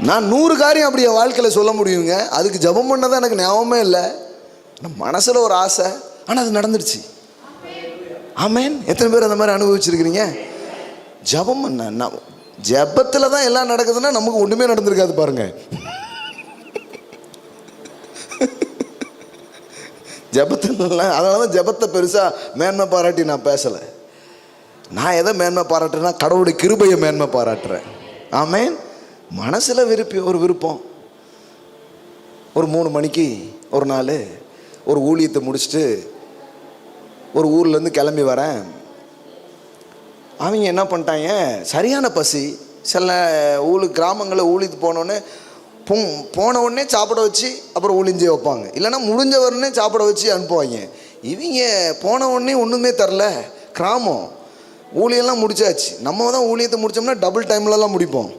நான் 100 காரியம் அப்படி என் வாழ்க்கையில் சொல்ல முடியுங்க. அதுக்கு ஜெபம் பண்ணதான் எனக்கு ஞாபகமே இல்லை. மனசில் ஒரு ஆசை, ஆனால் அது நடந்துடுச்சு. ஆமென். எத்தனை பேர் அந்த மாதிரி அனுபவிச்சிருக்கிறீங்க? ஜெபம் பண்ண ஜெபத்தில் தான் எல்லாம் நடக்குதுன்னா நமக்கு ஒன்றுமே நடந்திருக்காது பாருங்க. ஜெபத்தில், அதனால தான் ஜெபத்தை பெருசாக மேன்மை பாராட்டி நான் பேசலை. நான் எதை மேன்மை பாராட்டுறேன்னா கடவுளுடைய கிருபையை மேன்மை பாராட்டுறேன். ஆமென். மனசில் ஒரு விருப்பம். ஒரு 3 மணிக்கு ஒரு நாள் ஒரு ஊழியத்தை முடிச்சுட்டு ஒரு ஊர்லேருந்து கிளம்பி வரேன். அவங்க என்ன பண்ணிட்டாங்க, சரியான பசி. சில கிராமங்களில் ஊழித்து போன உடனே சாப்பிட வச்சு அப்புறம் ஊழிஞ்சே வைப்பாங்க, இல்லைன்னா முடிஞ்ச உடனே சாப்பிட வச்சு அனுப்புவாங்க. இவங்க போன உடனே ஒன்றுமே தரல. கிராமம் ஊழியெல்லாம் முடிச்சாச்சு. நம்ம தான் ஊழியத்தை முடித்தோம்னா டபுள் டைம்லலாம் முடிப்போம்.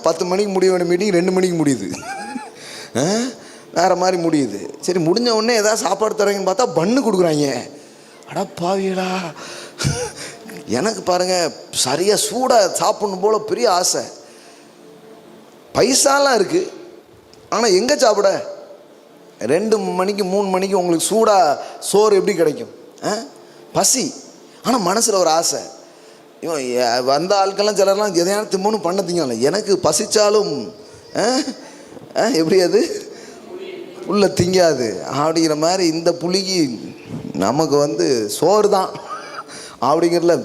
10 மணிக்கு முடிய வேண்டிய மீட்டிங் 2 மணிக்கு முடியுது, வேறு மாதிரி முடியுது. சரி, முடிஞ்ச உடனே ஏதாவது சாப்பாடு தரீங்கன்னு பார்த்தா பன்னு கொடுக்குறாங்க. அடா பாவியடா, எனக்கு பாருங்கள் சரியாக சூடாக சாப்பிடணும் போல் பெரிய ஆசை. பைசாலாம் இருக்குது, ஆனால் எங்கே சாப்பிட? 2 மணிக்கு 3 மணிக்கு உங்களுக்கு சூடாக சோறு எப்படி கிடைக்கும்? பசி, ஆனால் மனசில் ஒரு ஆசை. இவன் வந்த ஆட்கள்லாம் சிலர்லாம் எதையான திம்மனு பண்ண திங்கல. எனக்கு பசித்தாலும் எப்படி அது உள்ள திங்காது அப்படிங்கிற மாதிரி இந்த புளிக்கு நமக்கு சோறு தான் அப்படிங்கிறதுல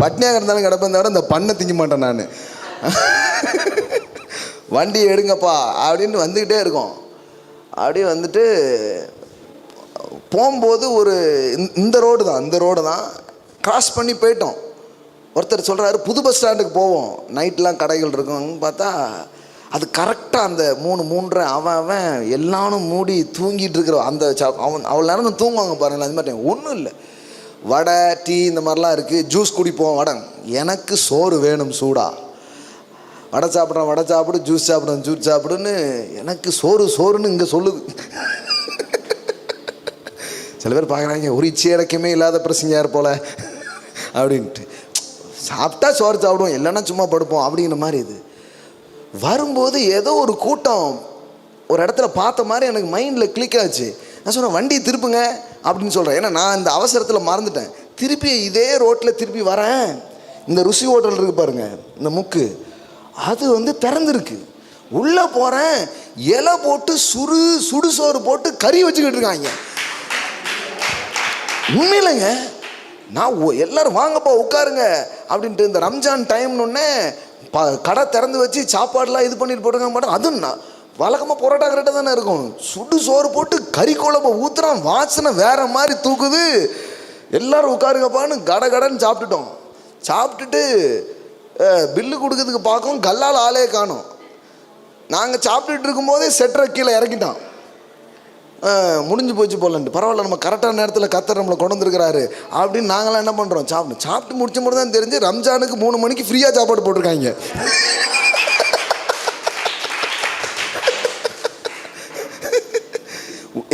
பட்னியாக இருந்தாலும் கிடப்பேன் தவிர இந்த பண்ணை திங்க மாட்டேன் நான். வண்டியை எடுங்கப்பா அப்படின்னு வந்துக்கிட்டே இருக்கோம். அப்படியே வந்துட்டு போகும்போது ஒரு இந்த ரோடு தான் கிராஸ் பண்ணி போயிட்டோம். ஒருத்தர் சொல்கிறாரு புது பஸ் ஸ்டாண்டுக்கு போவோம், நைட்லாம் கடைகள் இருக்கும். பார்த்தா அது கரெக்டாக அந்த 3:30 அவன் எல்லாரும் மூடி தூங்கிட்டு இருக்கிற அந்த அவ்வளோ நேரம் தூங்குவாங்க பாருங்களேன். அது மாதிரி ஒன்றும் இல்லை, வடை டீ இந்த மாதிரிலாம் இருக்குது. ஜூஸ் குடிப்போம். எனக்கு சோறு வேணும் சூடா. வடை சாப்பிடு, ஜூஸ் சாப்பிடுன்னு எனக்கு சோறுன்னு இங்கே சொல்லுது. சில பேர் பார்க்குறாங்க, ஒரு இச்சையடக்கமே இல்லாத பிரசங்கயார் போல அப்படின்ட்டு. சாப்பிட்டா சோறு சாப்பிடுவோம், இல்லைன்னா சும்மா படுப்போம் அப்படிங்கிற மாதிரி. இது வரும்போது ஏதோ ஒரு கூட்டம் ஒரு இடத்துல பார்த்த மாதிரி எனக்கு மைண்டில் கிளிக் ஆச்சு. நான் சொன்னேன் வண்டி திருப்புங்க அப்படின்னு சொல்கிறேன். ஏன்னா நான் இந்த அவசரத்தில் மறந்துட்டேன். திருப்பி இதே ரோட்டில் திருப்பி வரேன். இந்த ருசி ஹோட்டல் இருக்குது பாருங்க, இந்த முக்கு, அது திறந்துருக்கு. உள்ளே போகிறேன், இலை போட்டு சுடுசோறு போட்டு கறி வச்சுக்கிட்டு இருக்காங்க. உண்மையிலங்க, நான் எல்லாரும் வாங்கப்பா உட்காருங்க அப்படின்ட்டு. இந்த ரம்ஜான் டைம்னு கடை திறந்து வச்சு சாப்பாடுலாம் இது பண்ணிட்டு போட்டுருக்க மாட்டேன். அதுவும் நான் வழக்கமாக பரோட்டா கரெக்டாக தானே இருக்கும். சுடு சோறு போட்டு கறி குழம்பு ஊற்றுறான், வாசனை வேற மாதிரி தூக்குது. எல்லாரும் உட்காருங்கப்பான்னு கடன்னு சாப்பிட்டுட்டோம். சாப்பிட்டுட்டு பில்லு கொடுக்கறதுக்கு பார்க்கவும் கல்லால் ஆளே காணும். நாங்கள் சாப்பிட்டுட்டு இருக்கும்போதே செட்டரை கீழே இறக்கிட்டான். முடிஞ்சு போச்சு போலன்ட்டு. பரவாயில்ல, நம்ம கரெக்டான நேரத்தில் கர்த்தர் நம்மளை கொண்டு வந்திருக்கிறாரு அப்படின்னு நாங்களாம் என்ன பண்ணுறோம், சாப்பிட்டு முடிச்ச முறை தான் தெரிஞ்சு ரம்ஜானுக்கு 3 மணிக்கு ஃப்ரீயாக சாப்பாடு போட்டிருக்காங்க.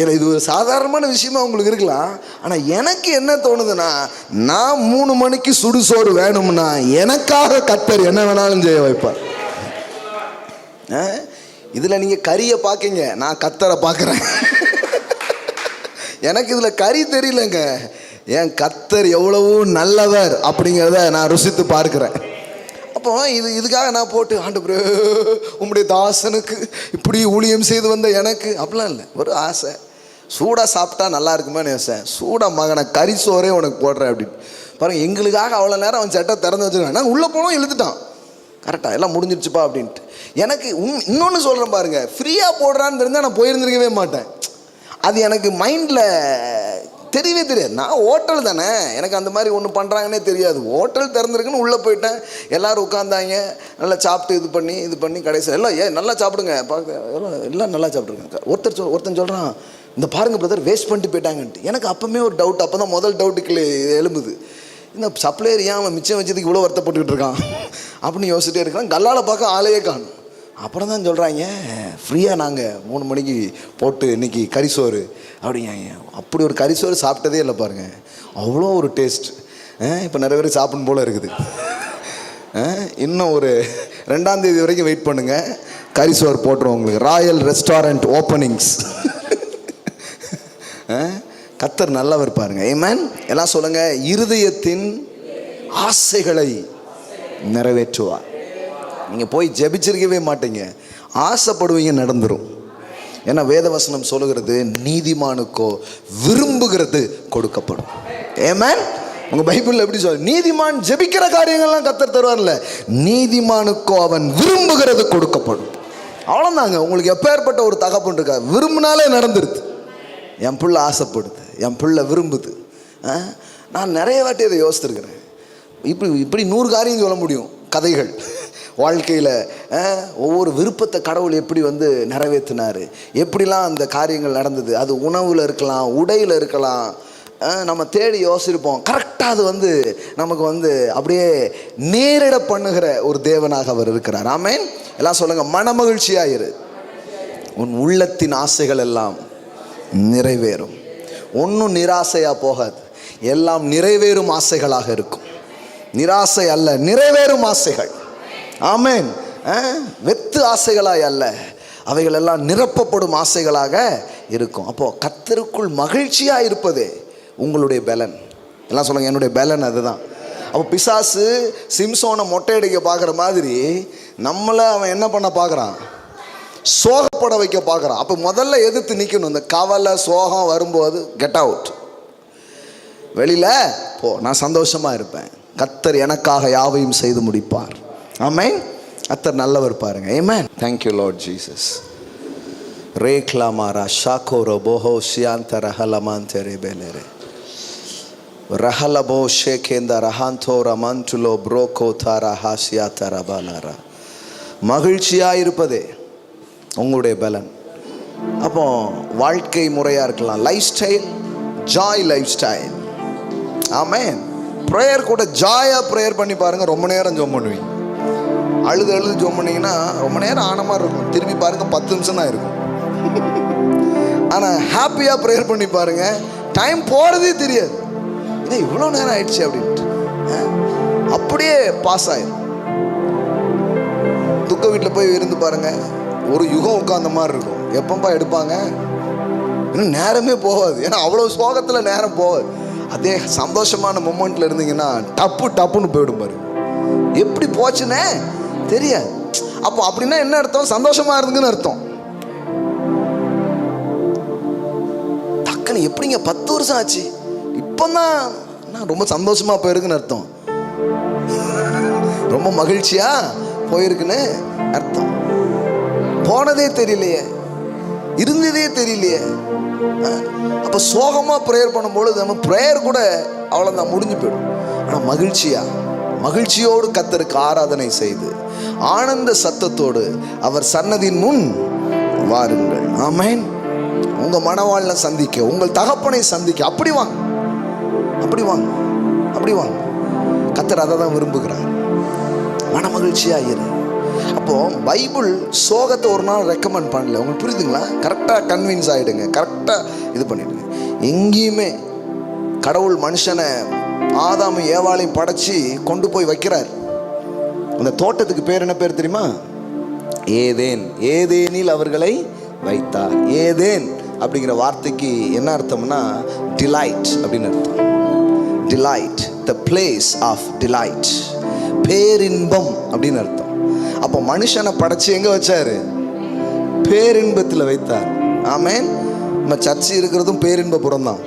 ஏன்னா இது ஒரு சாதாரணமான விஷயமா உங்களுக்கு இருக்கலாம். ஆனால் எனக்கு என்ன தோணுதுன்னா, நான் 3 மணிக்கு சுடுசோறு வேணும்னா எனக்காக கர்த்தர் என்ன வேணாலும் செய்ய வைப்பார். இதில் நீங்கள் கறியை பார்க்கீங்க, நான் கர்த்தரை பார்க்குறேன். எனக்கு இதில் கறி தெரியலங்க, என் கர்த்தர் எவ்வளவு நல்லவர் அப்படிங்கிறத நான் ருசித்து பார்க்குறேன். அப்போ இதுக்காக நான் போட்டு ஆண்டவரே உம்முடைய தாசனுக்கு இப்படி ஊழியம் செய்து வந்த எனக்கு அப்படிலாம் இல்லை. ஒரு ஆசை, சூடாக சாப்பிட்டா நல்லா இருக்குமேன்னு யோசனை. சூடாக மகனை கறி சோறே உனக்கு போடுறேன் அப்படின்னு பாருங்கள். எங்களுக்காக அவ்வளோ நேரம் அவன் சட்டை திறந்து வச்சுருக்கான். நாங்கள் உள்ளே போனோம், இழுத்துட்டான். கரெக்டாக எல்லாம் முடிஞ்சிருச்சுப்பா அப்படின்ட்டு. எனக்கு இன்னொன்று சொல்கிறேன் பாருங்க, ஃப்ரீயாக போடுறான்னு தெரிஞ்சால் நான் போயிருந்துருக்கவே மாட்டேன். அது எனக்கு மைண்டில் தெரியவே தெரியாது. நான் ஹோட்டல் தானே, எனக்கு அந்த மாதிரி ஒன்று பண்ணுறாங்கன்னே தெரியாது. ஹோட்டல் திறந்துருக்குன்னு உள்ளே போயிட்டேன். எல்லோரும் உட்காந்தாங்க, நல்லா சாப்பிட்டு இது பண்ணி கடைசியில் எல்லாம் நல்லா சாப்பிடுங்க பார்க்க எல்லாம் நல்லா சாப்பிட்ருக்காங்க. ஒருத்தன் சொல்கிறான், இந்த பாருங்கள் பிரதர் வேஸ்ட் பண்ணிட்டு போயிட்டாங்கன்ட்டு. எனக்கு அப்போவுமே ஒரு டவுட், அப்போ தான் முதல் டவுட்டுக்கு எழும்புது. இந்த சப்ளையர் ஏன் அவன் மிச்சம் வச்சதுக்கு இவ்வளோ வருத்தப்பட்டுக்கிட்டு இருக்கான் அப்படின்னு யோசிச்சுட்டே இருக்கான். கல்லால் பார்க்க ஆளையே காணும். அப்புறம் தான் சொல்கிறாங்க, ஃப்ரீயாக நாங்கள் 3 மணிக்கு போட்டு இன்றைக்கி கறிசோறு அப்படிங்க. அப்படி ஒரு கறிசோறு சாப்பிட்டதே இல்லை பாருங்கள், அவ்வளோ ஒரு டேஸ்ட். இப்போ நிறைய பேர் சாப்பிடும் போல் இருக்குது. இன்னும் ஒரு 2ஆம் தேதி வரைக்கும் வெயிட் பண்ணுங்கள், கறிசோறு போட்டுருவோம் உங்களுக்கு. Royal restaurant openings. கர்த்தர் நல்லவர் பாருங்க. ஆமென். எல்லாம் சொல்லுங்க, இருதயத்தின் ஆசைகளை நிறைவேற்றுவார். நீங்கள் போய் ஜெபிச்சிருக்கவே மாட்டீங்க, ஆசைப்படுவீங்க, நடந்துடும். ஏன்னா வேதவசனம் சொல்லுகிறது, நீதிமானுக்கோ விரும்புகிறது கொடுக்கப்படும். ஆமென். உங்க பைபிள்ல எப்படி சொல்ல, நீதிமான் ஜெபிக்கிற காரியங்கள்லாம் கர்த்தர் தருவார்ல, நீதிமானுக்கோ அவன் விரும்புகிறது கொடுக்கப்படும். அவ்வளோதாங்க. உங்களுக்கு எப்பேற்பட்ட ஒரு தகப்பன் இருக்கா, விரும்பினாலே நடந்துருது. என் பிள்ளை ஆசைப்படுது, என் பிள்ளை விரும்புது. நான் நிறைய வாட்டி இதை யோசித்துருக்கிறேன். இப்படி 100 காரியம் சொல்ல முடியும், கதைகள் வாழ்க்கையில். ஒவ்வொரு விருப்பத்தை கடவுள் எப்படி நிறைவேற்றினார், எப்படிலாம் அந்த காரியங்கள் நடந்தது. அது உணவில் இருக்கலாம், உடையில் இருக்கலாம். நம்ம தேடி யோசிப்போம். கரெக்டாக அது நமக்கு அப்படியே நேரிட பண்ணுகிற ஒரு தேவனாக அவர் இருக்கிறார். ஆமென். எல்லாம் சொல்லுங்க, மனமகிழ்ச்சியாயிரு, உன் உள்ளத்தின் ஆசைகள் எல்லாம் நிறைவேறும். ஒன்றும் நிராசையாக போகாது, எல்லாம் நிறைவேறும் ஆசைகளாக இருக்கும். நிராசை அல்ல, நிறைவேறும் ஆசைகள். ஆமென். வெத்து ஆசைகளாய் அல்ல, அவைகள் எல்லாம் நிரப்பப்படும் ஆசைகளாக இருக்கும். அப்போது கர்த்தருக்குள் மகிழ்ச்சியாக இருப்பதே உங்களுடைய பலன். எல்லாம் சொல்லுங்கள், என்னுடைய பலன் அதுதான். அப்போ பிசாசு சிம்சோனை மொட்டையடிக்க பார்க்குற மாதிரி நம்மளை அவன் என்ன பண்ண பார்க்குறான், சோகப்பட வைக்க பார்க்குறான். அப்போ முதல்ல எதிர்த்து நிற்கணும். இந்த கவலை சோகம் வரும்போது கெட் அவுட், வெளியில் போ, நான் சந்தோஷமாக இருப்பேன், கர்த்தர் எனக்காக யாவையும் செய்து முடிப்பார். ஆமென். கர்த்தர் நல்லவர் பாருங்க. ஆமென். Thank you Lord Jesus. ரேக்லாமாரா ஷாகோரோ போஹோ ஷியாந்த ரஹலமாந்தே ரெபெலரே ரஹலபோ ஷேகேந்த ரஹாந்தோ ரமந்துலோ ப்ரோகோ தாரா ஹாசியா தரபாலாரா. மகிழ்ச்சியாக இருப்பதே உங்களுடைய பலன். அப்போ வாழ்க்கை முறையாக இருக்கலாம், life style, joy life style. Amen. Prayer கூட ஜாயாக ப்ரேயர் பண்ணி பாருங்கள், ரொம்ப நேரம் ஜெபம் பண்ணுவீங்க. அழுது ஜெபம் பண்ணிங்கன்னா ரொம்ப நேரம் ஆன மாதிரி இருக்கும், திரும்பி பாருங்கள் 10 நிமிஷம் தான் இருக்கும். ஆனால் ஹாப்பியாக ப்ரேயர் பண்ணி பாருங்கள், டைம் போகிறதே தெரியாது. இது இவ்வளோ நேரம் ஆயிடுச்சு அப்படின்ட்டு அப்படியே பாஸ் ஆயிடும். துக்க வீட்டில் போய் இருந்து பாருங்கள், ஒரு யுகம் உட்காந்த மாதிரி இருக்கும். எப்பப்பா எடுப்பாங்க, இன்னும் நேரமே போகாது. ஏன்னா அவ்வளோ சோகத்தில் நேரம் போகாது. அதே சந்தோஷமான மொமெண்ட்டில் இருந்தீங்கன்னா டப்புன்னு போயிடும் பாரு. எப்படி போச்சுன்னே தெரியாது. அப்போ அப்படின்னா என்ன அர்த்தம், சந்தோஷமாக இருந்துங்கன்னு அர்த்தம். டக்குன்னு எப்படிங்க 10 வருஷம் ஆச்சு, இப்போ தான் நான் ரொம்ப சந்தோஷமாக போயிருக்குன்னு அர்த்தம், ரொம்ப மகிழ்ச்சியாக போயிருக்குன்னு அர்த்தம். போனதே தெரியலையே, இருந்ததே தெரியலையே. அப்போ சோகமாக ப்ரேயர் பண்ணும்பொழுது நம்ம ப்ரேயர் கூட அவ்வளோதான், முடிஞ்சு போயிடும். ஆனால் மகிழ்ச்சியோடு கர்த்தருக்கு ஆராதனை செய்து ஆனந்த சத்தத்தோடு அவர் சன்னதியின் முன் வாருங்கள். ஆமென். உங்கள் மனவாழ்வை சந்திக்க, உங்கள் தகப்பனை சந்திக்க அப்படி வாங்க. கர்த்தர் அதை தான் விரும்புகிறார். மனமகிழ்ச்சியாக இரு. அப்போது பைபிள் சோகத்தை ஒரு நாள் ரெக்கமெண்ட் பண்ணல. உங்களுக்கு புரியுதுங்களா? கரெக்டாக கன்வின்ஸ் ஆகிடுங்க, கரெக்டாக இது பண்ணிவிடுங்க. எங்கேயுமே கடவுள் மனுஷனை ஆதாமு ஏவாளையும் படைச்சி கொண்டு போய் வைக்கிறார். அந்த தோட்டத்துக்கு பேர் என்ன பேர் தெரியுமா? ஏதேன். ஏதேனில் அவர்களை வைத்தார். ஏதேன் அப்படிங்கிற வார்த்தைக்கு என்ன அர்த்தம்னா டிலைட் அப்படின்னு அர்த்தம். Delight, the place of delight, பேரின்பம் அப்படின்னு அர்த்தம். அப்போ மனுஷனை படைச்சு எங்கே வச்சாரு? பேரின்பத்தில் வைத்தார். ஆமென். நம்ம சர்ச்சு இருக்கிறதும் பேரின்பபுரம் தான்.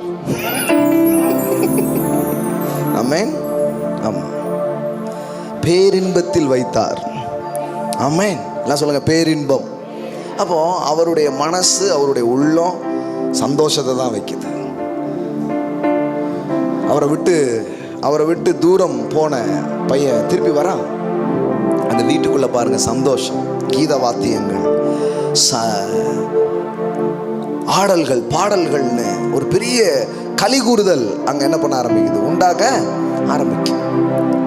ஆமென். ஆமாம், பேரின்பத்தில் வைத்தார். ஆமென். எல்லாம் சொல்லுங்க, பேரின்பம். அப்போ அவருடைய மனசு, அவருடைய உள்ளம் சந்தோஷத்தை தான் வைக்குது. அவரை விட்டு தூரம் போன பையன் திருப்பி வரான். அந்த வீட்டுக்குள்ள பாருங்க, சந்தோஷம், கீத வாத்தியங்கள், ஆடல்கள், பாடல்கள்னு ஒரு பெரிய கலிகூறுதல் அங்க என்ன பண்ண ஆரம்பிக்குது, உண்டாக ஆரம்பிக்கும்.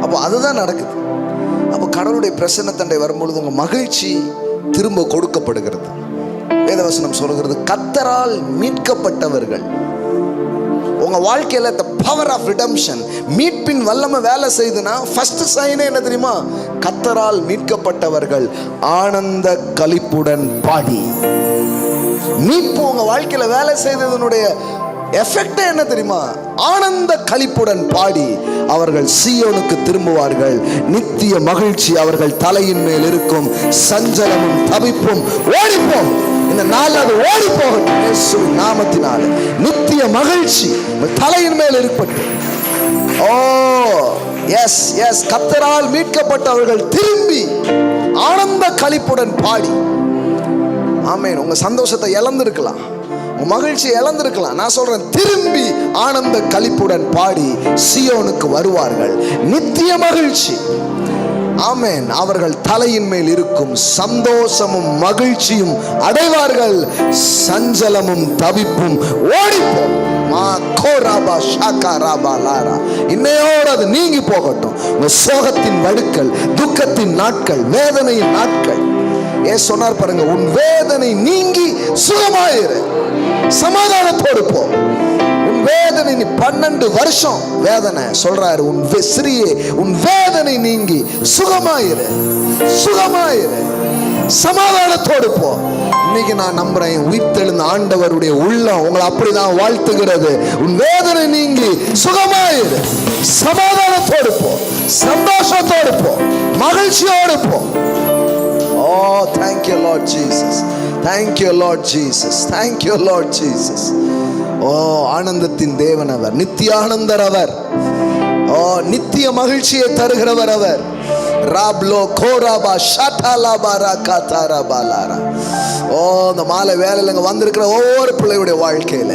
அப்போ அதுதான் நடக்குது. அப்போ கடவுளுடைய பிரசன்னத்தண்டை வரும்பொழுது உங்க மகிழ்ச்சி திரும்ப கொடுக்கப்படுகிறது. வேதவசனம் சொல்கிறது, கர்த்தரால் மீட்கப்பட்டவர்கள். உங்க வாழ்க்கையில the power of redemption, மீட்பின் வல்லமை வேலை செய்துனா ஃபர்ஸ்ட் சைனே என்ன தெரியுமா? கர்த்தரால் மீட்கப்பட்டவர்கள் ஆனந்த களிப்புடன் பாடி. மீட்பு உங்க வாழ்க்கையில வேலை செய்ததனுடைய எஃபெக்ட் என்ன தெரியுமா? ஆனந்த களிப்புடன் பாடி அவர்கள் சீயோனுக்கு திரும்புவார்கள். நித்திய மகிழ்ச்சி அவர்கள் தலையின் மேல் இருக்கும். சஞ்சலமும் தவிப்பும் ஓடிப்போம். இந்த நாள் அது ஓடி போகட்டும் இயேசுவின் நாமத்தினால. நித்திய மகிழ்ச்சி தலையின் மேல் இருக்கட்டும். ஓ எஸ் எஸ், கர்த்தரால் மீட்கப்பட்டவர்கள் திரும்பி ஆனந்த களிப்புடன் பாடி. ஆமென். உங்க சந்தோஷத்தை இழந்திருக்கலாம், உங்க மகிழ்ச்சி இழந்திருக்கலாம். நான் சொல்றேன், திரும்பி ஆனந்த களிப்புடன் பாடி சீயோனுக்கு வருவார்கள். நித்திய மகிழ்ச்சி. ஆமென். அவர்கள் தலையின் மேல் இருக்கும் சந்தோஷமும் மகிழ்ச்சியும் அடைவார்கள். சஞ்சலமும் தவிப்பும் ஓடிப்போம். இன்னையோடு அது நீங்கி போகட்டும். சோகத்தின் வடுக்கள், துக்கத்தின் நாட்கள், வேதனையின் நாட்கள். ஏன் சொன்னார் பாருங்க, உன் வேதனை நீங்கி சுகமாயிரு, சமாதானத்தோடு போ. உன் வேதனை, நீ 12 வருஷம் வேதனை சொல்றாரு, உன் சிறியே உன் வேதனை நீங்கி சுகமாயிரு, சுகமாயிரு, சமாதானத்தோடு போ. இன்னைக்கு நான் நம்புறேன், உயிர்த்தெழுந்த ஆண்டவருடைய உள்ளம் உங்களை அப்படிதான் வாழ்த்துகிறது. உன் வேதனை நீங்கி சுகமாயிரு, சமாதானத்தோடு போ, சந்தோஷத்தோடு போ, மகிழ்ச்சியோடு போ. Oh, thank you Lord Jesus. Thank you Lord Jesus. Thank you Lord Jesus. Oh, ஆனந்தத்தின் தேவன் அவர், நித்திய ஆனந்தர் அவர். Oh, நித்திய மகிழ்ச்சியை தருகிறவர் அவர். ராப்லோ கோராபா ஷாட்டாலாபாரா காதாராபாலாரா. ஓ, இந்த மாலை வேளையில இங்க வந்திருக்கிற ஒவ்வொரு பிள்ளையுடைய வாழ்க்கையில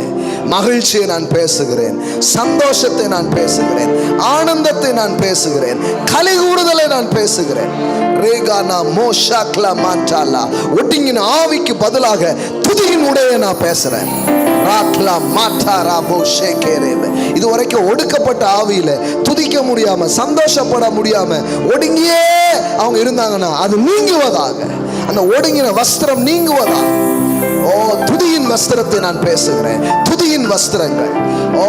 மகிழ்ச்சியை நான் பேசுகிறேன், சந்தோஷத்தை நான் பேசுகிறேன், ஆனந்தத்தை நான் பேசுகிறேன், கலிகூறுதலை நான் பேசுகிறேன். ரேகானா மோஷாக்லா மாண்டாலா, ஒட்டிங்கின ஆவிக்கு பதிலாக துதியின் உடைய நான் பேசுறேன். இது வரைக்கும் ஒடுக்கப்பட்ட ஆவியில துதிக்க முடியாம, சந்தோஷப்பட முடியாம ஒடுங்கியே அவங்க இருந்தாங்கன்னா அது நீங்குவதாக, அந்த ஒடுங்கின வஸ்திரம் நீங்குவதாக. ஓ, துதியின் வஸ்திரத்தை நான் பேசுகிறேன், துதியின் வஸ்திரங்கள். ஓ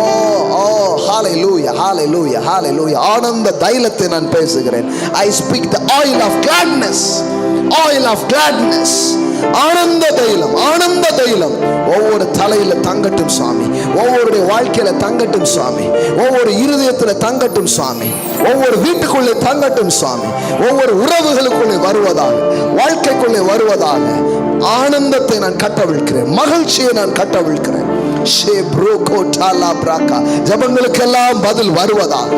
ஓ, ஹalleluya hallelujah hallelujah. ஆனந்த தைலத்தை நான் பேசுகிறேன். I speak the oil of gladness, oil of gladness. ஆனந்த தைலம், ஆனந்த தைலம் ஒவ்வொரு தலையில தங்கட்டும் சுவாமி, ஒவ்வொருடைய வாழ்க்கையில தங்கட்டும் சுவாமி, ஒவ்வொரு இருதயத்துல தங்கட்டும் சுவாமி, ஒவ்வொரு வீட்டுக்குள்ளே தங்கட்டும் சுவாமி, ஒவ்வொரு உறவுகளுக்குள்ளே வருவதாக, வாழ்க்கைக்குள்ளே வருவதாக. ஆனந்தத்தை நான் கட்டவிழ்க்கிறேன், மகிழ்ச்சியை நான் கட்டவிழ்க்கிறேன். ஜபங்களுக்கெல்லாம் பதில் வருவதாக,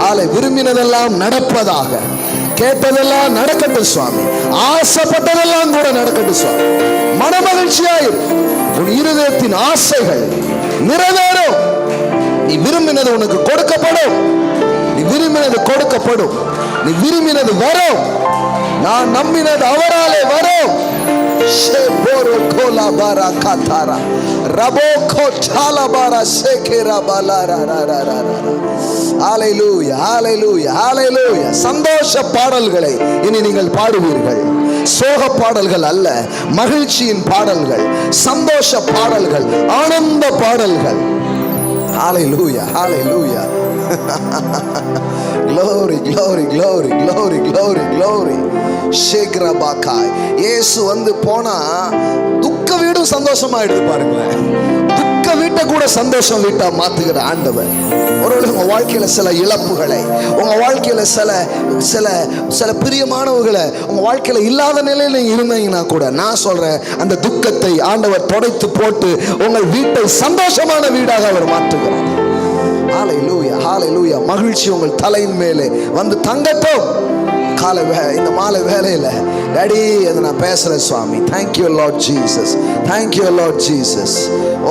ஆலை விரும்பினதெல்லாம் நடப்பதாக, கேட்டதெல்லாம் நடக்கட்டும் சுவாமி, ஆசைப்பட்டதெல்லாம் கூட நடக்கட்டும் சுவாமி. மனமகிழ்ச்சியாயிரு, உன் இருதயத்தின் ஆசைகள் நிறைவேறும். நீ விரும்பினது உனக்கு கொடுக்கப்படும், நீ விரும்பினது கொடுக்கப்படும், நீ விரும்பினது வரும். நான் நம்பினது அவராலே வரும். சந்தோஷ பாடல்களை இனி நீங்கள் பாடுவீர்கள். சோக பாடல்கள் அல்ல, மகிழ்ச்சியின் பாடல்கள், சந்தோஷ பாடல்கள், ஆனந்த பாடல்கள். ஹalleluya hallelujah. Glory glory glory glory glory glory. ஷேக்ரபாகாய். இயேசு வந்து போனா துக்க வீடும் சந்தோஷமாயிடுது பாருங்களேன். துக்க வீட்டை கூட சந்தோஷம் வீட்டா மாத்துகிற ஆண்டவர். ஒருவேளை உங்க வாழ்க்கையில சில இழப்புகளை, உங்க வாழ்க்கையில சில சில சில பிரியமானவர்களை உங்க வாழ்க்கையில இல்லாத நிலையில இருந்தீங்கன்னா கூட நான் சொல்றேன், அந்த துக்கத்தை ஆண்டவர் துடைத்து போட்டு உங்கள் வீட்டை சந்தோஷமான வீடாக அவர் மாற்றுகிறார். ஹalleluya hallelujah. மகிழ்ச்சி உங்கள் தலையின் மேலே வந்து தங்கட்டும். இந்த மாலை வேலையில் டாடி அதை நான் பேசுகிறேன் சுவாமி. Thank you lord Jesus, thank you lord Jesus.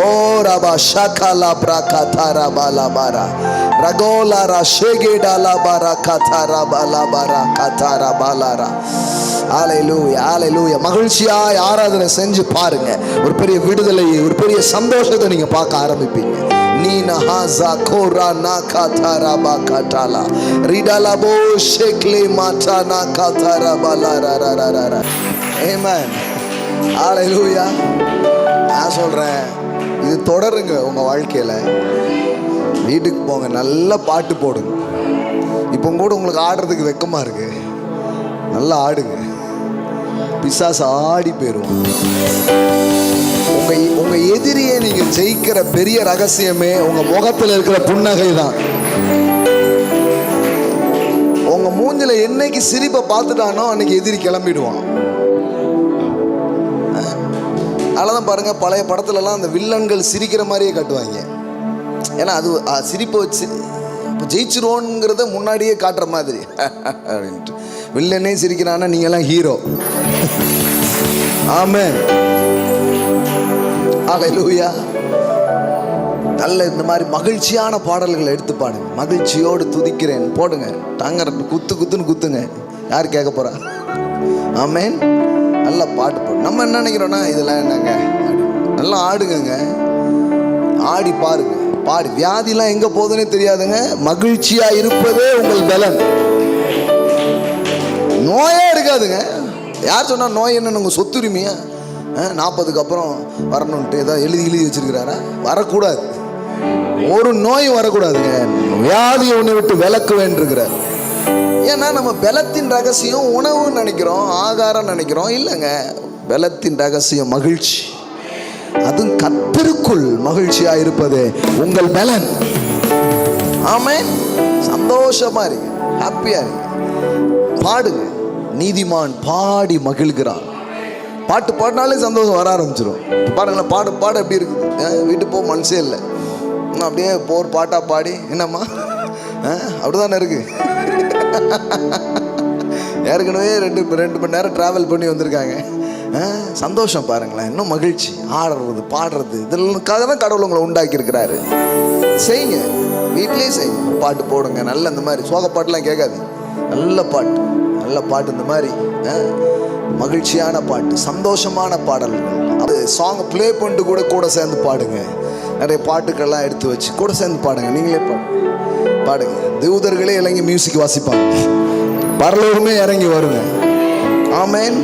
ஓ ரபா ஷாகாலா பிரா கதாரா பாலா பாரா ரகோலாரா ஷேகேடாலா பாரா கதாரா பாலா பாரா கதாரா பாலாரா. ஹல்லேலூயா, ஹல்லேலூயா. மகிழ்ச்சியாய் ஆராதனை செஞ்சு பாருங்க. ஒரு பெரிய விடுதலையை, ஒரு பெரிய சந்தோஷத்தை நீங்க பார்க்க ஆரம்பிப்பீங்க. நீனா ஹாசா கோரா நா கதாரா பா கதாலா ரிடாலா போ ஷேக்லே மாட்டா நா கதாரா பாலாரா ரா ரா ரா ரா. ஆமென், ஹல்லேலூயா. நான் சொல்றேன், இது தொடருங்க உங்க வாழ்க்கையில. வீட்டுக்கு போங்க, நல்ல பாட்டு போடுங்க. இப்போ கூட உங்களுக்கு ஆடுறதுக்கு வெக்கமா இருக்கு, நல்லா ஆடுங்க. பிசாசு ஆடி போயிரும். உங்க எதிரியை நீங்க ஜெயிக்கிற பெரிய ரகசியமே உங்க முகத்துல இருக்கிற புன்னகை தான். உங்க மூஞ்சில என்னைக்கு சிரிப்பை பார்த்துட்டானோ அன்னைக்கு எதிரி கிளம்பிடுவான். அதனாலதான் பாருங்க, பழைய படத்துலலாம் அந்த வில்லன்கள் சிரிக்கிற மாதிரியே காட்டுவாங்க. ஏன்னா அது சிரிப்பை வச்சு ஜெயிச்சிருவோங்கிறத முன்னாடியே காட்டுற மாதிரி அப்படின்ட்டு. வில்லனே சிரிக்கிறான்னா நீங்க எல்லாம் ஹீரோ. ஆமென், ஹல்லேலூயா. நல்ல இந்த மாதிரி மகிழ்ச்சியான பாடல்களை எடுத்து பாடுங்க. மகிழ்ச்சியோடு துதிக்கிறேன் போடுங்க. தாங்க குத்து குத்துன்னு குத்துங்க, யார் கேட்க போறா? ஆமென். நல்லா பாட்டு போடு. நம்ம என்ன நினைக்கிறோன்னா இதெல்லாம் என்னங்க, நல்லா ஆடுங்க, ஆடி பாருங்க. பாடு. வியாதிலாம் எங்க போகுதுன்னே தெரியாதுங்க. மகிழ்ச்சியா இருப்பதே உங்கள் பலன். நோயே இருக்காதுங்க. யார் சொன்னா நோய் என்ன உங்க சொத்துரிமையா? 40க்கு அப்புறம் வரணும்ட்டு ஏதாவது எழுதி வச்சிருக்கிறாரா? வரக்கூடாது. ஒரு நோயும் வரக்கூடாதுங்க. வியாதியை ஒன்று விட்டு விலக்கு வேண்டிருக்கிறார். ஏன்னா நம்ம பலத்தின் ரகசியம் உணவுன்னு நினைக்கிறோம், ஆகாரம் நினைக்கிறோம். இல்லைங்க, பலத்தின் ரகசியம் மகிழ்ச்சி. அதுவும் கர்த்தருக்குள் மகிழ்ச்சியா இருப்பது உங்கள் பலன். ஆமென். சந்தோஷமா இருங்க, ஹாப்பியா இருங்க, பாடுங்க. நீதிமான் பாடி மகிழ்கிறான். பாட்டு பாடினாலே சந்தோஷம் வர ஆரம்பிச்சிடும். பாருங்களேன், பாடு எப்படி இருக்குது. வீட்டு போ மனசே இல்லை, அப்படியே போர் பாட்டா பாடி என்னம்மா அப்படிதானே இருக்கு. ஏற்கனவே ரெண்டு மணி நேரம் டிராவல் பண்ணி வந்திருக்காங்க. சந்தோஷம் பாருங்களேன், இன்னும் மகிழ்ச்சி. ஆடுறது பாடுறது இதற்காக தான் கடவுள் உங்களை உண்டாக்கி இருக்கிறாரு. செய்யுங்க, வீட்லேயே செய்யுங்க. பாட்டு போடுங்க. நல்ல இந்த மாதிரி சோக பாட்டுலாம் கேட்காது. நல்ல பாட்டு இந்த மாதிரி மகிழ்ச்சியான பாட்டு, சந்தோஷமான பாடல்கள். அது சாங் ப்ளே பண்ணிட்டு கூட சேர்ந்து பாடுங்க. நிறைய பாட்டுக்கெல்லாம் எடுத்து வச்சு கூட சேர்ந்து பாடுங்க. நீங்களே பாடுங்க. தூதர்களே இறங்கி மியூசிக் வாசிப்பாங்க, பரலோகமே இறங்கி வருங்க. ஆமென்.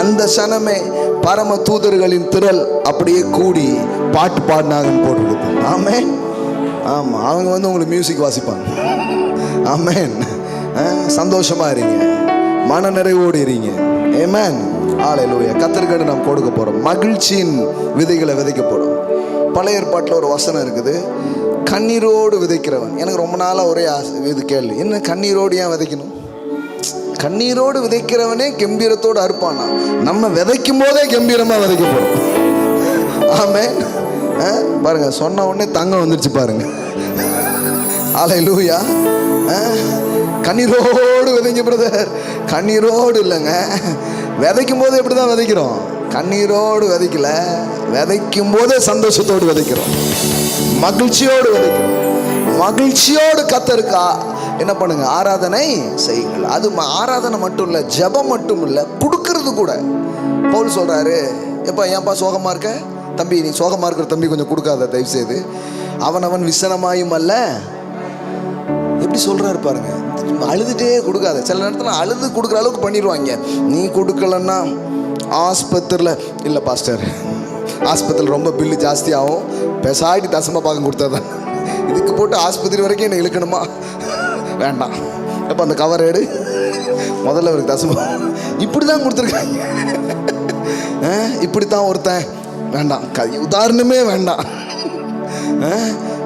அந்த சனமே பரம தூதர்களின் திரள் அப்படியே கூடி பாட்டு பாடினாங்கன்னு போட்டுருக்குது. ஆமென். ஆமாம், அவங்க வந்து உங்களுக்கு மியூசிக் வாசிப்பாங்க. ஆமென். சந்தோஷமா இருங்க, மன நிறைவோடு இருங்க. ஆமென், ஹல்லேலூயா. கர்த்தருக்கு நாம் கொடுக்க போறோம். மகிழ்ச்சியின் விதைகளை விதைக்க போறோம். பழைய ஏற்பாட்டில் ஒரு வசனம் இருக்குது, கண்ணீரோடு விதைக்கிறவன். எனக்கு ரொம்ப நாளாக ஒரே இது கேள்வி, என்ன கண்ணீரோடு ஏன் விதைக்கணும்? கண்ணீரோடு விதைக்கிறவனே கம்பீரத்தோடு அறுப்பானா? நம்ம விதைக்கும் போதே கம்பீரமா விதைக்க போறோம். ஆமென். பாருங்க, சொன்ன உடனே தங்கம் வந்துருச்சு பாருங்க. ஹல்லேலூயா. கண்ணீரோடு விதைங்க பிரதர். கண்ணீரோடு இல்லைங்க, விதைக்கும் போது எப்படிதான் விதைக்கிறோம்? கண்ணீரோடு விதைக்கல, விதைக்கும் போதே சந்தோஷத்தோடு விதைக்கிறோம், மகிழ்ச்சியோடு விதைக்கிறோம். மகிழ்ச்சியோடு கர்த்தருக்கு என்ன பண்ணுங்க? ஆராதனை செய்யுங்கள். அது ஆராதனை மட்டும் இல்லை, ஜெபம் மட்டும் இல்லை, கொடுக்கறது கூட. பவுல் சொல்றாரு, எப்பா ஏன்பா சோகமா இருக்க தம்பி, நீ சோகமா இருக்கிற தம்பி கொஞ்சம் கொடுக்காத தயவு செய்து. அவன் விசனமாயும் அல்ல. எப்படி சொல்றாரு பாருங்க, அழுதுட்டே கொடுக்காத. சில நேரத்தில் அழுது கொடுக்குற அளவுக்கு பண்ணிடுவாங்க. நீ கொடுக்கலன்னா ஆஸ்பத்திரியில் இல்லை பாஸ்டர், ஆஸ்பத்திரியில் ரொம்ப பில்லு ஜாஸ்தி ஆகும், பெசாடி தசம பாகம் கொடுத்தாதான். இதுக்கு போட்டு ஆஸ்பத்திரி வரைக்கும் என்னை இழுக்கணுமா? வேண்டாம். அப்போ அந்த கவர் எடு, முதல்ல ஒரு தசம. இப்படி தான் கொடுத்துருக்காங்க. இப்படித்தான் ஒருத்தன் வேண்டாம், உதாரணமே வேண்டாம்.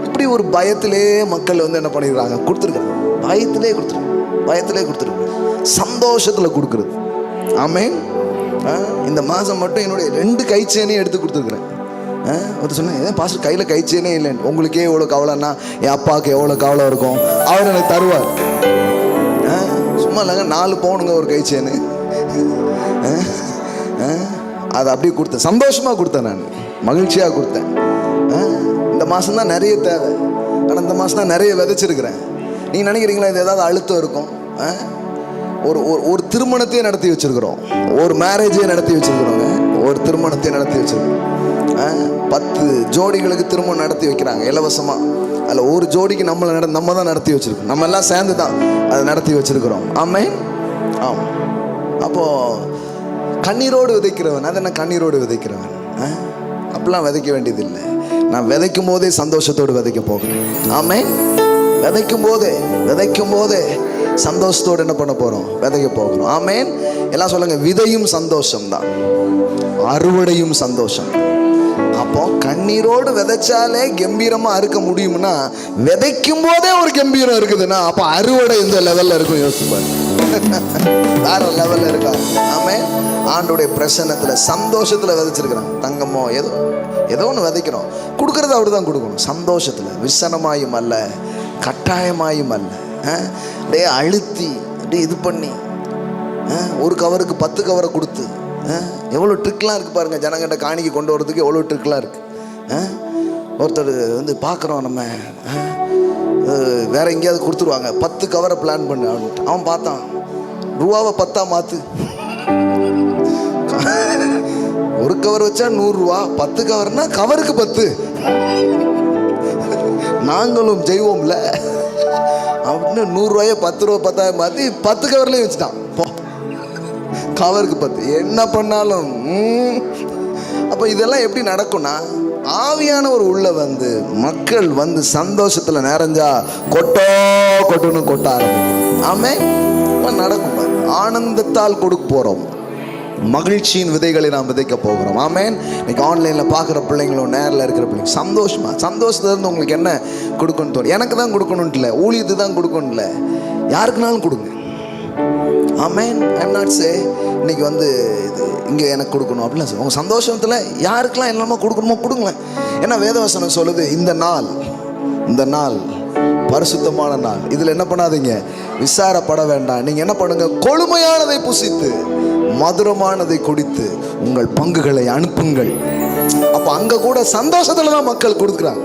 இப்படி ஒரு பயத்திலே மக்கள் வந்து என்ன பண்ணிடுறாங்க? கொடுத்துருக்காங்க. பயத்திலே கொடுத்துருக்காங்க, சந்தோஷத்தில் கொடுக்குறது. ஆமென். இந்த மாதம் மட்டும் என்னுடைய 2 கை செயினையும் எடுத்து கொடுத்துருக்குறேன். அது சொன்னேன், ஏன் பாஸ்டர் கையில் கை செயினே இல்லைன்னு. உங்களுக்கே எவ்வளோ கவலைன்னா என் அப்பாவுக்கு எவ்வளோ கவலை இருக்கும், அவர் எனக்கு தருவார். சும்மா ஆமாம் இல்லைங்க, 4 பவுனுங்க ஒரு கை செயின். அதை அப்படியே கொடுத்தேன், சந்தோஷமாக கொடுத்தேன், நான் மகிழ்ச்சியாக கொடுத்தேன். இந்த மாதம் தான் நிறைய தேவை, ஆனால் இந்த மாதம் தான் நிறைய விதைச்சிருக்கிறேன். நீங்கள் நினைக்கிறீங்களா இது ஏதாவது அழுத்தம் இருக்கும்? ஒரு திருமணத்தையே நடத்தி வச்சுருக்கிறோம், ஒரு மேரேஜே நடத்தி வச்சுருக்கிறோங்க, ஒரு திருமணத்தையே நடத்தி வச்சுருக்கோம். 10 ஜோடிகளுக்கு திருமணம் நடத்தி வைக்கிறாங்க இலவசமாக. அதில் ஒரு ஜோடிக்கு நம்ம தான் நடத்தி வச்சுருக்கோம், நம்ம எல்லாம் சேர்ந்து தான் அதை நடத்தி வச்சுருக்கிறோம். ஆமென். ஆமாம். அப்போது கண்ணீரோடு விதைக்கிறவன், அது என்ன கண்ணீரோடு விதைக்கிறவன்? அப்படிலாம் விதைக்க வேண்டியதில்லை. நான் விதைக்கும் போதே சந்தோஷத்தோடு விதைக்க போகிறேன். ஆமென். விதைக்கும் போதே சந்தோஷத்தோடு என்ன பண்ண போகிறோம்? விதைக்க போகிறோம். ஆமென். எல்லாம் சொல்லுங்க, விதையும் சந்தோஷம் தான், அறுவடையும் சந்தோஷம். அப்போ கண்ணீரோடு விதைச்சாலே கம்பீரமாக அறுக்க முடியும்னா, விதைக்கும் போதே ஒரு கம்பீரம் இருக்குதுன்னா, அப்போ அறுவடை இந்த லெவலில் இருக்கும். யோசிப்பார், வேற லெவலில் இருக்கா? ஆமென். ஆண்டோடைய பிரசன்னத்தில் சந்தோஷத்தில் விதைச்சிருக்கிறான். தங்கமோ ஏதோ ஒன்று விதைக்கிறோம், கொடுக்கறது அவர் தான் கொடுக்கணும். சந்தோஷத்தில், விசனமாயும் அல்ல, கட்டாயமாயும் அல்ல, அப்படியே அழுத்தி அப்படியே இது பண்ணி ஒரு கவருக்கு 10 கவரை கொடுத்து, எவ்வளோ ட்ரிக்லாம் இருக்குது பாருங்கள். ஜனங்கிட்ட காணிக்கை கொண்டு வரதுக்கு எவ்வளோ ட்ரிக்லாம் இருக்குது. ஒருத்தர் வந்து பார்க்குறோம், நம்ம வேற எங்கேயாவது கொடுத்துருவாங்க, 10 கவரை பிளான் பண்ணு அப்படின்ட்டு. அவன் பார்த்தான், ரூபாவை 10ஆ மாற்று. ஒரு கவர் வச்சா 100 ரூபா, 10 கவர்னா கவருக்கு 10. நாங்களும் செய்வோம்ல அப்படின்னு 100 ரூபாயை 10 ரூபா 10ஆக மாற்றி 10 கவர்லேயும் வச்சுட்டான். போ, கவருக்கு 10. என்ன பண்ணாலும் அப்போ இதெல்லாம் எப்படி நடக்கும்னா, ஆவியானவர் உள்ள வந்து மக்கள் வந்து சந்தோஷத்தில் நிறைஞ்சா கொட்டுன்னு கொட்ட ஆரம்பிக்கும். ஆமென். நடக்கும். ஆனந்தத்தால் கொடுக்க போகிறோம், மகிழ்ச்சியின் விதைகளை நாம் விதைக்க போகிறோம். ஆமென். இன்னைக்கு ஆன்லைனில் பார்க்குற பிள்ளைங்களும் நேரில் இருக்கிற பிள்ளைங்க சந்தோஷத்துலேருந்து உங்களுக்கு என்ன கொடுக்கணும்னு தோணும்? எனக்கு தான் கொடுக்கணுன்ட்டு இல்லை, ஊழியத்து தான் கொடுக்கணும் இல்லை, யாருக்குனாலும் கொடுங்க. ஆமென். ஐம் நாட் சே இன்னைக்கு வந்து இது இங்கே எனக்கு கொடுக்கணும் அப்படிலாம் சொல்லுங்கள். உங்கள் சந்தோஷத்தில் யாருக்கெல்லாம் எல்லாமே கொடுக்கணுமோ கொடுங்களேன். ஏன்னா வேதவசனம் சொல்லுது, இந்த நாள் பரிசுத்தமான நாள், இதில் என்ன பண்ணாதீங்க, விசாரப்பட வேண்டாம். நீங்கள் என்ன பண்ணுங்க, கொழுமையானதை புசித்து மதுரமானதை குடித்து உங்கள் பங்குகளை அனுப்புங்கள். அப்போ அங்கே கூட சந்தோஷத்தில் தான் மக்கள் கொடுக்குறாங்க.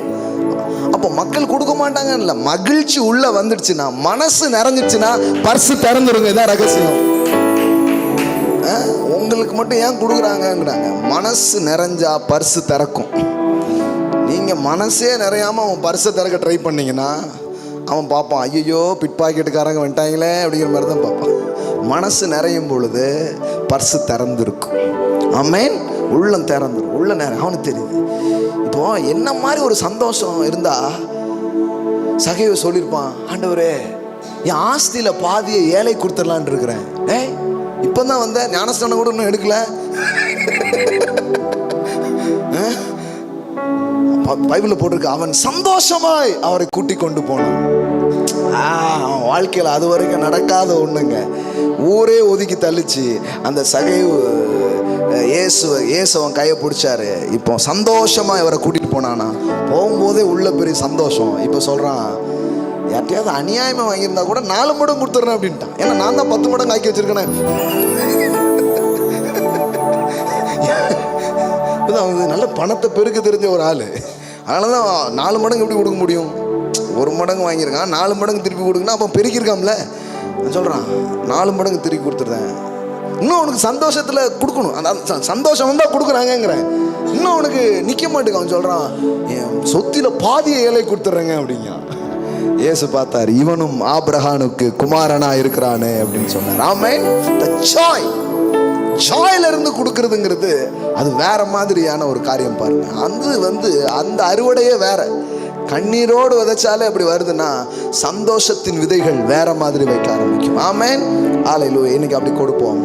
அப்போ மக்கள் கொடுக்க மாட்டாங்க இல்லை, மகிழ்ச்சி உள்ள வந்துடுச்சுன்னா, மனசு நிறைஞ்சிடுச்சுன்னா பர்சு திறந்துருங்க. இதான் ரகசியம். உங்களுக்கு மட்டும் ஏன் கொடுக்குறாங்கங்கிறாங்க, மனசு நிறைஞ்சா பர்சு திறக்கும். நீங்கள் மனசே நிறையாமல் அவன் பர்ஸை திறக்க ட்ரை பண்ணிங்கன்னா அவன் பார்ப்பான், ஐயோ பிட் பாக்கெட்டுக்காரங்க வந்துட்டாங்களே அப்படிங்கிற மாதிரி தான் பார்ப்பான். மனசு நிறையும் பொழுது பர்ஸு திறந்துருக்கும். ஆமென். உள்ளம் திறந்துடும், உள்ள நேரம் அவனுக்கு தெரியுது. இப்போ என்ன மாதிரி ஒரு சந்தோஷம் இருந்தா சகைவு சொல்லியிருப்பான், ஆண்டவரே என் ஆஸ்தியில் பாதியை ஏழை கொடுத்துடலான் இருக்கிறேன். இப்போ தான் வந்தேன், ஞானஸ்தானம் கூட இன்னும் எடுக்கல. பைபிளில் போட்டிருக்கு, அவன் சந்தோஷமாய் அவரை கூட்டி கொண்டு போனான். அவன் வாழ்க்கையில் அது வரைக்கும் நடக்காத ஒண்ணுங்க, ஊரே ஒதுக்கி தள்ளிச்சு. அந்த சகைவு இயேசுவன் கையை பிடிச்சாரு. இப்போ சந்தோஷமா இவரை கூட்டிட்டு போனானா, போகும்போதே உள்ள பெரிய சந்தோஷம். இப்போ சொல்றான், யார்ட்டையாவது அநியாயமா வாங்கியிருந்தா கூட 4 மடங்கு கொடுத்துட்றேன் அப்படின்ட்டான். ஏன்னா நான் தான் 10 மடங்கு ஆக்கி வச்சிருக்கேன். அவன் நல்ல பணத்தை பெருக்க தெரிஞ்ச ஒரு ஆள், அதனால தான் 4 மடங்கு எப்படி கொடுக்க முடியும்? 1 மடங்கு வாங்கியிருக்கான், 4 மடங்கு திருப்பி கொடுக்குன்னா அப்போ பெருக்கியிருக்காம்ல. சொல்கிறான், 4 மடங்கு திருப்பி கொடுத்துட்றேன். இன்னும் அவனுக்கு சந்தோஷத்தில் கொடுக்கணும், அந்த சந்தோஷம் வந்தால் கொடுக்குறாங்கங்கிறேன். இன்னும் அவனுக்கு நிற்க மாட்டேங்க. அவன் சொல்கிறான், என் சொத்தில பாதியை ஏழை கொடுத்துட்றேங்க அப்படிங்க. இயேசு பார்த்தார், இவனும் ஆபிரகாமுக்கு குமாரனா இருக்கிறானே அப்படின்னு சொன்னார். ஆமென். ஜாயில இருந்து கொடுக்கறதுங்கிறது அது வேற மாதிரியான ஒரு காரியம் பாருங்க. அது அந்த அறுவடையே வேற. கண்ணீரோடு விதைச்சாலே அப்படி வருதுன்னா, சந்தோஷத்தின் விதைகள் வேற மாதிரி வைக்க ஆரம்பிக்கும். ஆமென். ஹல்லேலூயா. இன்னைக்கு அப்படி கொடுப்போம்.